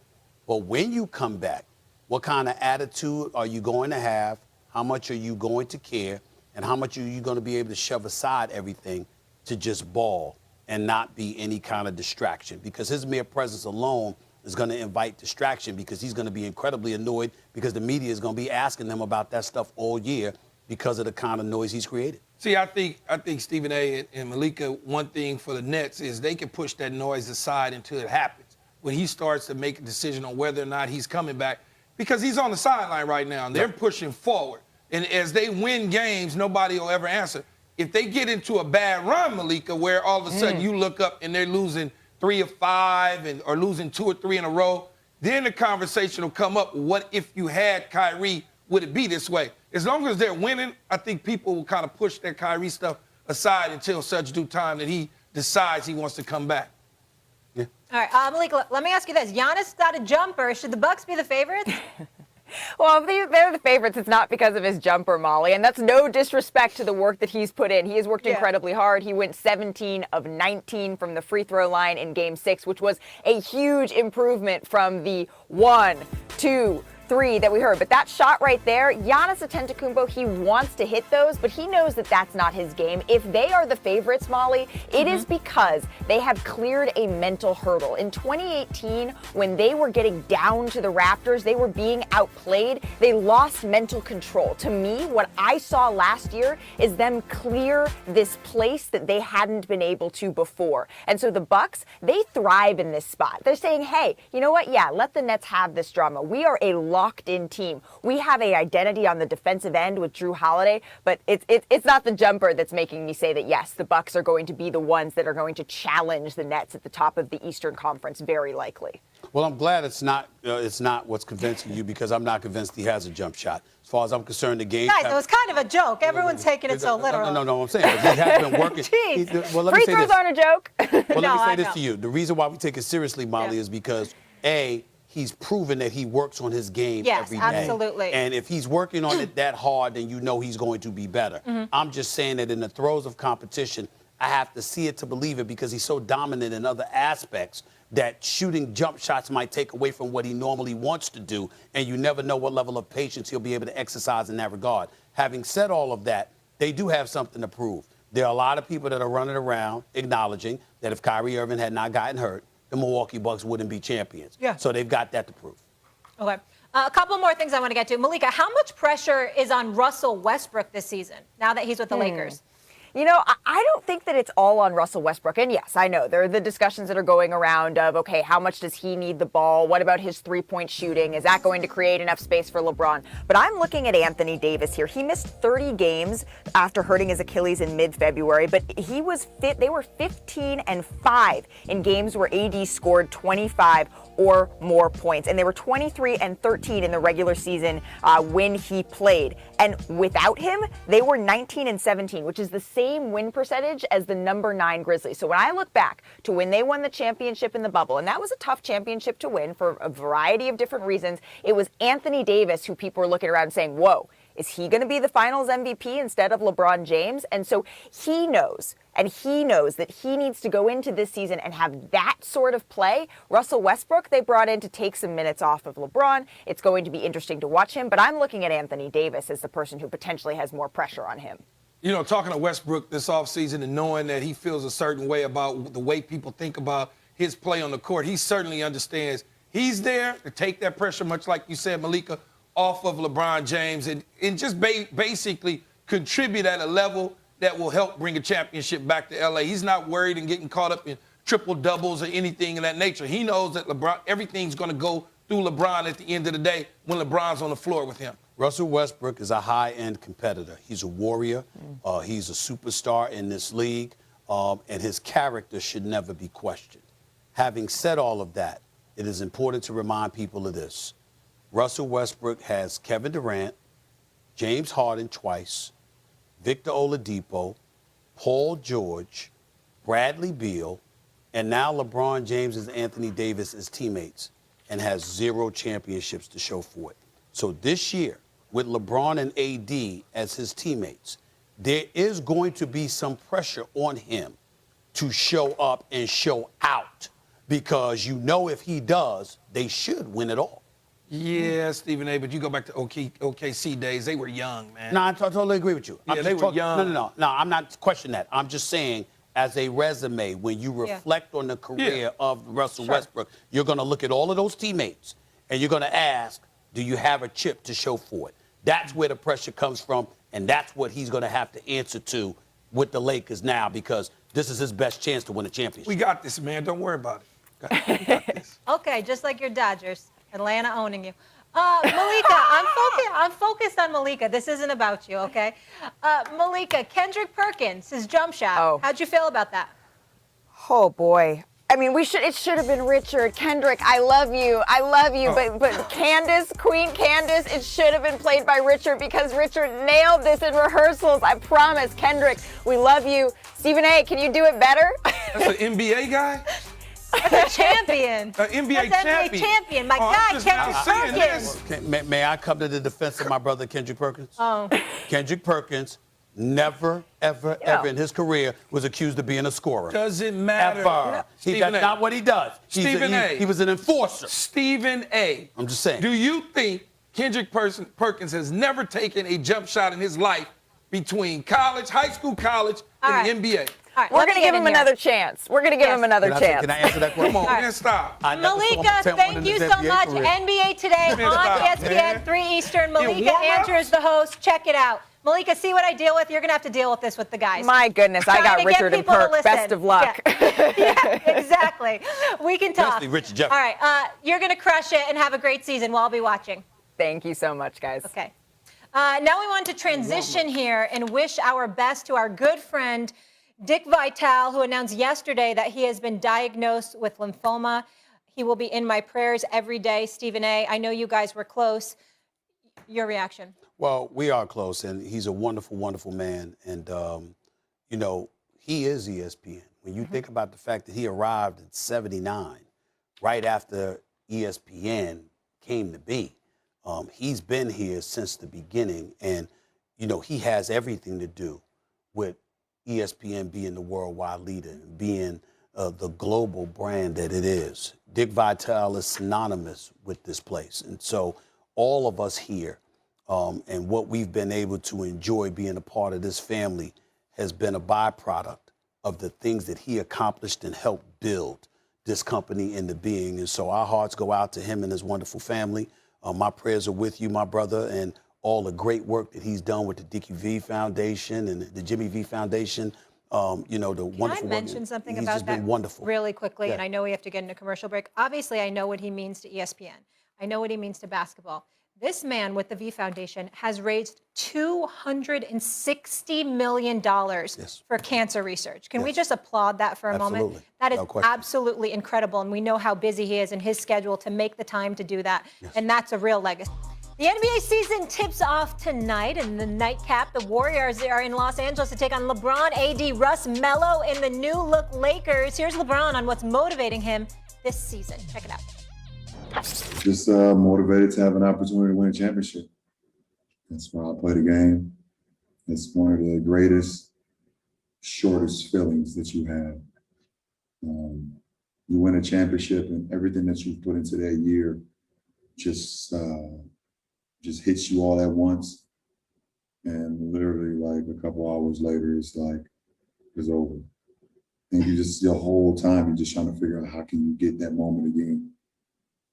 But when you come back, what kind of attitude are you going to have? How much are you going to care? And how much are you going to be able to shove aside everything to just ball and not be any kind of distraction? Because his mere presence alone is going to invite distraction because he's going to be incredibly annoyed because the media is going to be asking them about that stuff all year because of the kind of noise he's created. See, I think Stephen A. and Malika, one thing for the Nets is they can push that noise aside until it happens. When he starts to make a decision on whether or not he's coming back, because he's on the sideline right now, and they're pushing forward. And as they win games, nobody will ever answer. If they get into a bad run, Malika, where all of a sudden you look up and they're losing 3 of 5 or losing 2 or 3 in a row, then the conversation will come up, what if you had Kyrie, would it be this way? As long as they're winning, I think people will kind of push that Kyrie stuff aside until such due time that he decides he wants to come back. All right, Malika, let me ask you this. Giannis got a jumper. Should the Bucks be the favorites? Well, if they're the favorites, it's not because of his jumper, Molly. And that's no disrespect to the work that he's put in. He has worked incredibly hard. He went 17 of 19 from the free throw line in Game 6, which was a huge improvement from the 1, 2, 3 that we heard. But that shot right there, Giannis Antetokounmpo, he wants to hit those, but he knows that that's not his game. If they are the favorites, Molly, it is because they have cleared a mental hurdle. In 2018, when they were getting down to the Raptors, they were being outplayed, they lost mental control. To me, what I saw last year is them clear this place that they hadn't been able to before. And so the Bucks, they thrive in this spot. They're saying, hey, you know what? Yeah, let the Nets have this drama. We are a locked-in team. We have an identity on the defensive end with Drew Holiday, but it's not the jumper that's making me say that, yes, the Bucks are going to be the ones that are going to challenge the Nets at the top of the Eastern Conference, very likely. Well, I'm glad it's not what's convincing you, because I'm not convinced he has a jump shot. As far as I'm concerned, the game. Guys, it was kind of a joke. Everyone's taking it so literal. No, I'm saying he has been working. Jeez. Free throws aren't a joke. Well, let me say this to you. The reason why we take it seriously, Molly, is because, A, he's proven that he works on his game every day. Yes, absolutely. And if he's working on it that hard, then you know he's going to be better. I'm just saying that in the throes of competition, I have to see it to believe it, because he's so dominant in other aspects that shooting jump shots might take away from what he normally wants to do, and you never know what level of patience he'll be able to exercise in that regard. Having said all of that, they do have something to prove. There are a lot of people that are running around acknowledging that if Kyrie Irving had not gotten hurt, the Milwaukee Bucks wouldn't be champions. Yeah. So they've got that to prove. Okay. A couple more things I want to get to. Malika, how much pressure is on Russell Westbrook this season, now that he's with the Lakers? You know, I don't think that it's all on Russell Westbrook. And yes, I know there are the discussions that are going around of, okay, how much does he need the ball? What about his three-point shooting? Is that going to create enough space for LeBron? But I'm looking at Anthony Davis here. He missed 30 games after hurting his Achilles in mid-February, but he was fit. They were 15-5 in games where AD scored 25 or more points. And they were 23-13 in the regular season when he played. And without him, they were 19-17, which is the same win percentage as the number 9 Grizzlies. So when I look back to when they won the championship in the bubble, and that was a tough championship to win for a variety of different reasons, it was Anthony Davis who people were looking around saying, whoa, is he going to be the finals MVP instead of LeBron James? And so he knows, and he knows that he needs to go into this season and have that sort of play. Russell Westbrook, they brought in to take some minutes off of LeBron. It's going to be interesting to watch him, but I'm looking at Anthony Davis as the person who potentially has more pressure on him. You know, talking to Westbrook this offseason and knowing that he feels a certain way about the way people think about his play on the court, he certainly understands he's there to take that pressure, much like you said, Malika, off of LeBron James and just basically contribute at a level that will help bring a championship back to L.A. He's not worried and getting caught up in triple doubles or anything of that nature. He knows that LeBron, everything's going to go through LeBron at the end of the day when LeBron's on the floor with him. Russell Westbrook is a high-end competitor. He's a warrior. He's a superstar in this league, and his character should never be questioned. Having said all of that, it is important to remind people of this. Russell Westbrook has Kevin Durant, James Harden twice, Victor Oladipo, Paul George, Bradley Beal, and now LeBron James and Anthony Davis as teammates, and has 0 championships to show for it. So this year, with LeBron and AD as his teammates, there is going to be some pressure on him to show up and show out, because you know if he does, they should win it all. Yeah, Stephen A., but you go back to OKC days, they were young, man. No, I totally agree with you. Yeah, they were young. No, I'm not questioning that. I'm just saying, as a resume, when you reflect on the career of Russell Westbrook, you're going to look at all of those teammates, and you're going to ask, do you have a chip to show for it? That's where the pressure comes from, and that's what he's going to have to answer to with the Lakers now, because this is his best chance to win a championship. We got this, man. Don't worry about it. We got this. Okay, just like your Dodgers. Atlanta owning you. Malika, I'm focused on Malika. This isn't about you, okay? Malika, Kendrick Perkins, his jump shot. How'd you feel about that? Oh, boy. I mean, it should have been Richard. Kendrick, I love you. But Candace, Queen Candace, it should have been played by Richard because Richard nailed this in rehearsals. I promise. Kendrick, we love you. Stephen A., can you do it better? That's an NBA guy? That's a champion. An NBA That's champion. NBA champion. My guy, Kendrick Perkins. May I come to the defense of my brother Kendrick Perkins? Oh. Kendrick Perkins never, ever in his career was accused of being a scorer. Doesn't matter. Ever. That's not what he does. He was an enforcer. Stephen A. I'm just saying. Do you think Kendrick Perkins has never taken a jump shot in his life between college, high school, college, and the NBA? All right, We're going to give him another chance. We're going to give him another chance. Can I answer that question? Come on, man, stop. Malika, thank you so much. NBA Today on ESPN, 3 Eastern. Malika Andrews, the host. Check it out. Malika, see what I deal with? You're going to have to deal with this with the guys. My goodness, I got Richard and Perk. Best of luck. Yeah, exactly. We can talk. Especially Richard Jefferson. All right, you're going to crush it and have a great season. We'll all be watching. Thank you so much, guys. Okay. Now we want to transition here and wish our best to our good friend, Dick Vitale, who announced yesterday that he has been diagnosed with lymphoma. He will be in my prayers every day. Stephen A., I know you guys were close. Your reaction? Well, we are close, and he's a wonderful, wonderful man. And, he is ESPN. When you think about the fact that he arrived at 79, right after ESPN came to be, he's been here since the beginning. And, he has everything to do with ESPN being the worldwide leader and being the global brand that it is. Dick Vitale is synonymous with this place. And so all of us here and what we've been able to enjoy being a part of this family has been a byproduct of the things that he accomplished and helped build this company into being. And so our hearts go out to him and his wonderful family. My prayers are with you, my brother, and all the great work that he's done with the Dickie V Foundation and the Jimmy V Foundation. The wonderful Can I mention something about that wonderful. Really quickly? Yeah. And I know we have to get into commercial break. Obviously, I know what he means to ESPN. I know what he means to basketball. This man with the V Foundation has raised $260 million for cancer research. Can we just applaud that for a moment? That is absolutely incredible. And we know how busy he is in his schedule to make the time to do that. And that's a real legacy. The NBA season tips off tonight in the nightcap. The Warriors are in Los Angeles to take on LeBron, AD, Russ, Melo, and the new-look Lakers. Here's LeBron on what's motivating him this season. Check it out. Just motivated to have an opportunity to win a championship. That's why I play the game. It's one of the greatest, shortest feelings that you have. You win a championship and everything that you've put into that year just hits you all at once. And literally like a couple hours later, it's over. And you just, your whole time, you're just trying to figure out how can you get that moment again.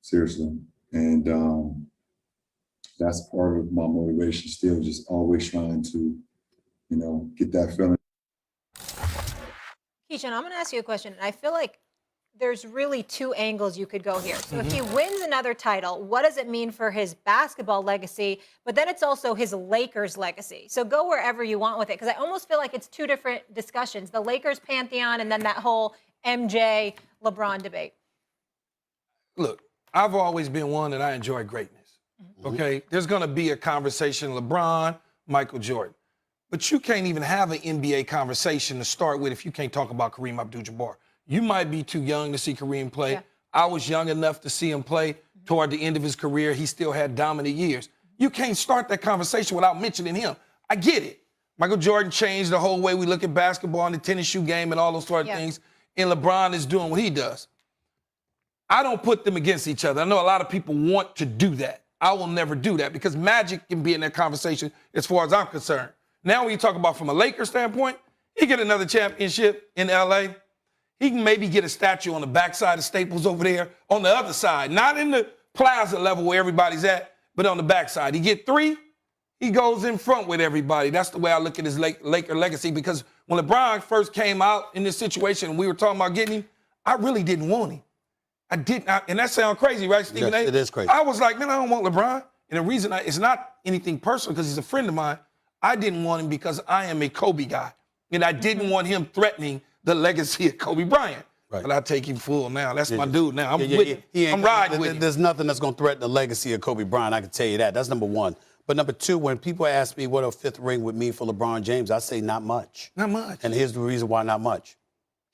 Seriously. And that's part of my motivation still, just always trying to, get that feeling. Keyshawn, I'm going to ask you a question. I feel like there's really 2 angles you could go here. So if he wins another title, what does it mean for his basketball legacy? But then it's also his Lakers legacy. So go wherever you want with it, because I almost feel like it's 2 different discussions, the Lakers pantheon and then that whole MJ LeBron debate. Look, I've always been one that I enjoy greatness, okay? There's going to be a conversation, LeBron, Michael Jordan. But you can't even have an NBA conversation to start with if you can't talk about Kareem Abdul-Jabbar. You might be too young to see Kareem play. Yeah. I was young enough to see him play. Toward the end of his career, he still had dominant years. You can't start that conversation without mentioning him. I get it. Michael Jordan changed the whole way we look at basketball and the tennis shoe game and all those sort of things. And LeBron is doing what he does. I don't put them against each other. I know a lot of people want to do that. I will never do that because Magic can be in that conversation as far as I'm concerned. Now when you talk about from a Lakers standpoint, he get another championship in L.A., he can maybe get a statue on the backside of Staples over there on the other side, not in the plaza level where everybody's at, but on the backside. He get 3, he goes in front with everybody. That's the way I look at his Laker legacy because when LeBron first came out in this situation and we were talking about getting him, I really didn't want him. I did not, and that sounds crazy, right, Stephen A? It is crazy. I was like, man, I don't want LeBron. And the reason, it's not anything personal because he's a friend of mine. I didn't want him because I am a Kobe guy. And I didn't want him threatening the legacy of Kobe Bryant. But I take him full now. That's my Yeah. dude now. I'm Yeah, with yeah, him. he ain't- I'm riding with him. There's nothing that's going to threaten the legacy of Kobe Bryant. I can tell you that. That's number one. But number two, when people ask me what a fifth ring would mean for LeBron James, I say not much. Not much. And here's the reason why not much.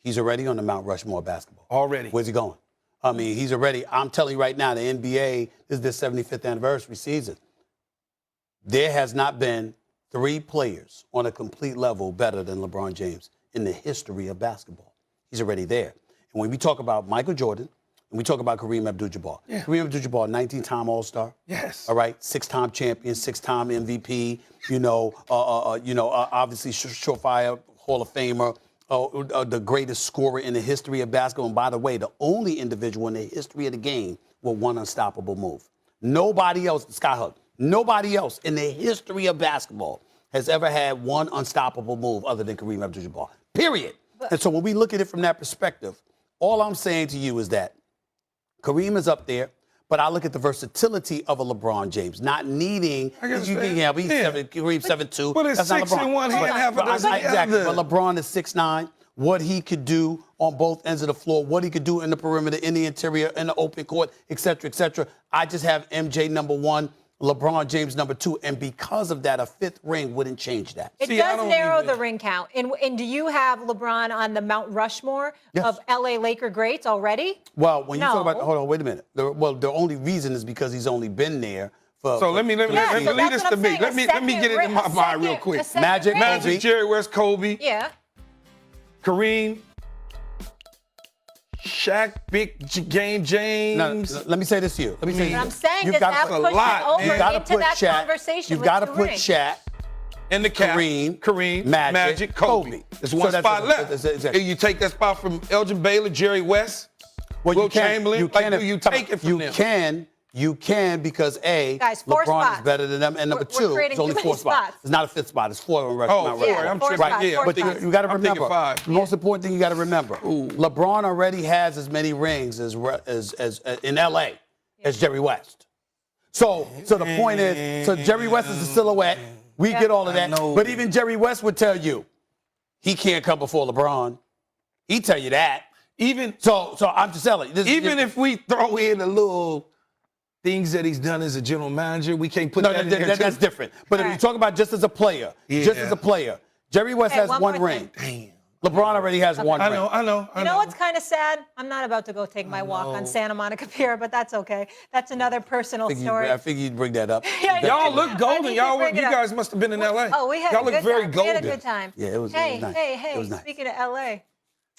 He's already on the Mount Rushmore of basketball. Already. Where's he going? I mean, he's already, I'm telling you right now, the NBA, this is their 75th anniversary season. There has not been 3 players on a complete level better than LeBron James in the history of basketball. He's already there. And when we talk about Michael Jordan, and we talk about Kareem Abdul-Jabbar. Yeah. Kareem Abdul-Jabbar, 19-time All-Star. Yes. All right, 6-time champion, 6-time MVP. Obviously surefire Hall of Famer. The greatest scorer in the history of basketball. And by the way, the only individual in the history of the game with one unstoppable move. Nobody else, Skyhook, nobody else in the history of basketball has ever had one unstoppable move other than Kareem Abdul-Jabbar. Period. And so when we look at it from that perspective, all I'm saying to you is that Kareem is up there, but I look at the versatility of a LeBron James, not needing. Kareem's 7'2". But it's That's not 6 LeBron. in one hand, half a dozen in the Exactly. other. But LeBron is 6'9". What he could do on both ends of the floor, what he could do in the perimeter, in the interior, in the open court, et cetera, et cetera. I just have MJ number 1, LeBron James number 2, and because of that, a 5th ring wouldn't change that. It does narrow the ring count. And do you have LeBron on the Mount Rushmore of LA Laker greats already? Well, when you talk about, No. hold on, wait a minute. The only reason is because he's only been there for. So let me lead this to me. Let me get it in my mind real quick. Magic, Kobe. Jerry West, Kobe. Yeah. Kareem. Shaq, Big Game James. Now, let me say this to you. Let me say But I'm this. saying You've does got that to push it over You've got to into put that Shaq. conversation You've with got to two put rings? Shaq. In the cap, Kareem, Magic, Kobe. There's one So spot left. exactly. You take that spot from Elgin Baylor, Jerry West, Well, Will you can. Chamberlain. You can. Like, do you take it from them? You can because Guys, 4 LeBron spots. is better than them, and number We're 2, creating it's only too 4 many spots. spots. It's not a 5th spot. It's 4 on Mount Oh, Rushmore. 4. Yeah, I'm 4 tripping. spots, Yeah, 4 But spots. you got to I'm thinking remember, 5. the most important thing you got to remember, LeBron already has as many rings as in LA as Jerry West. So the point is, so Jerry West is a silhouette. We get all of that. But even Jerry West would tell you, he can't come before LeBron. He'd tell you that. So I'm just telling you. Even if we throw in a little things that he's done as a general manager, we can't put that in there that's too? different. But if you talk about just as a player, Jerry West has one one more ring. LeBron already has one ring. I know. You know what's kind of sad? I'm not about to go take my walk on Santa Monica Pier, but that's okay. That's another personal story. I figured you'd bring that up. Yeah, Y'all look golden. you You bring it up. guys must have been in LA. Oh, we had Y'all a look good very time. golden. We had a good time. Yeah, it was Hey, nice. hey, It hey, was nice. speaking of LA,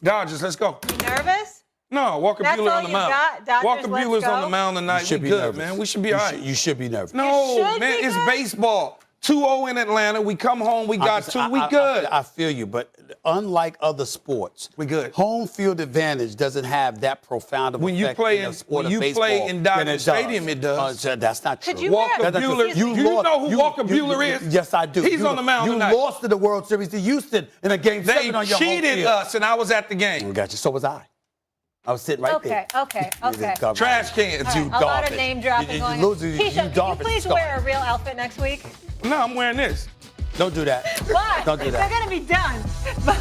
Dodgers, let's go. you nervous? No, Walker That's Buehler all on the you mound. got? Dodgers, Walker let's Buehler's go? on the mound tonight. You should We be good, nervous. man. We should be all right. You should be nervous. No, should man, be it's good. baseball. 2-0 in Atlanta. We come home. We got 2. We good. I feel you, but unlike other sports, we good. Home field advantage doesn't have that profound of When you effect play in the in- sport when of you baseball play in than Dodger Stadium, it does. That's not true. Could you Walker wear- Buehler. You know who Walker Buehler is? Yes, I do. He's on the mound You tonight. lost to the World Series to Houston in a game They 7 on your home cheated field. us, and I was at the game. Got you. So was I. I was sitting right there. Okay. Trash cans, All you right, a lot of Dolphins. name dropping You going lose, on. you Keisha, can you Dolphins please start. wear a real outfit next week? No, I'm wearing this. Don't do that. Why? Don't do that. They're going to be done.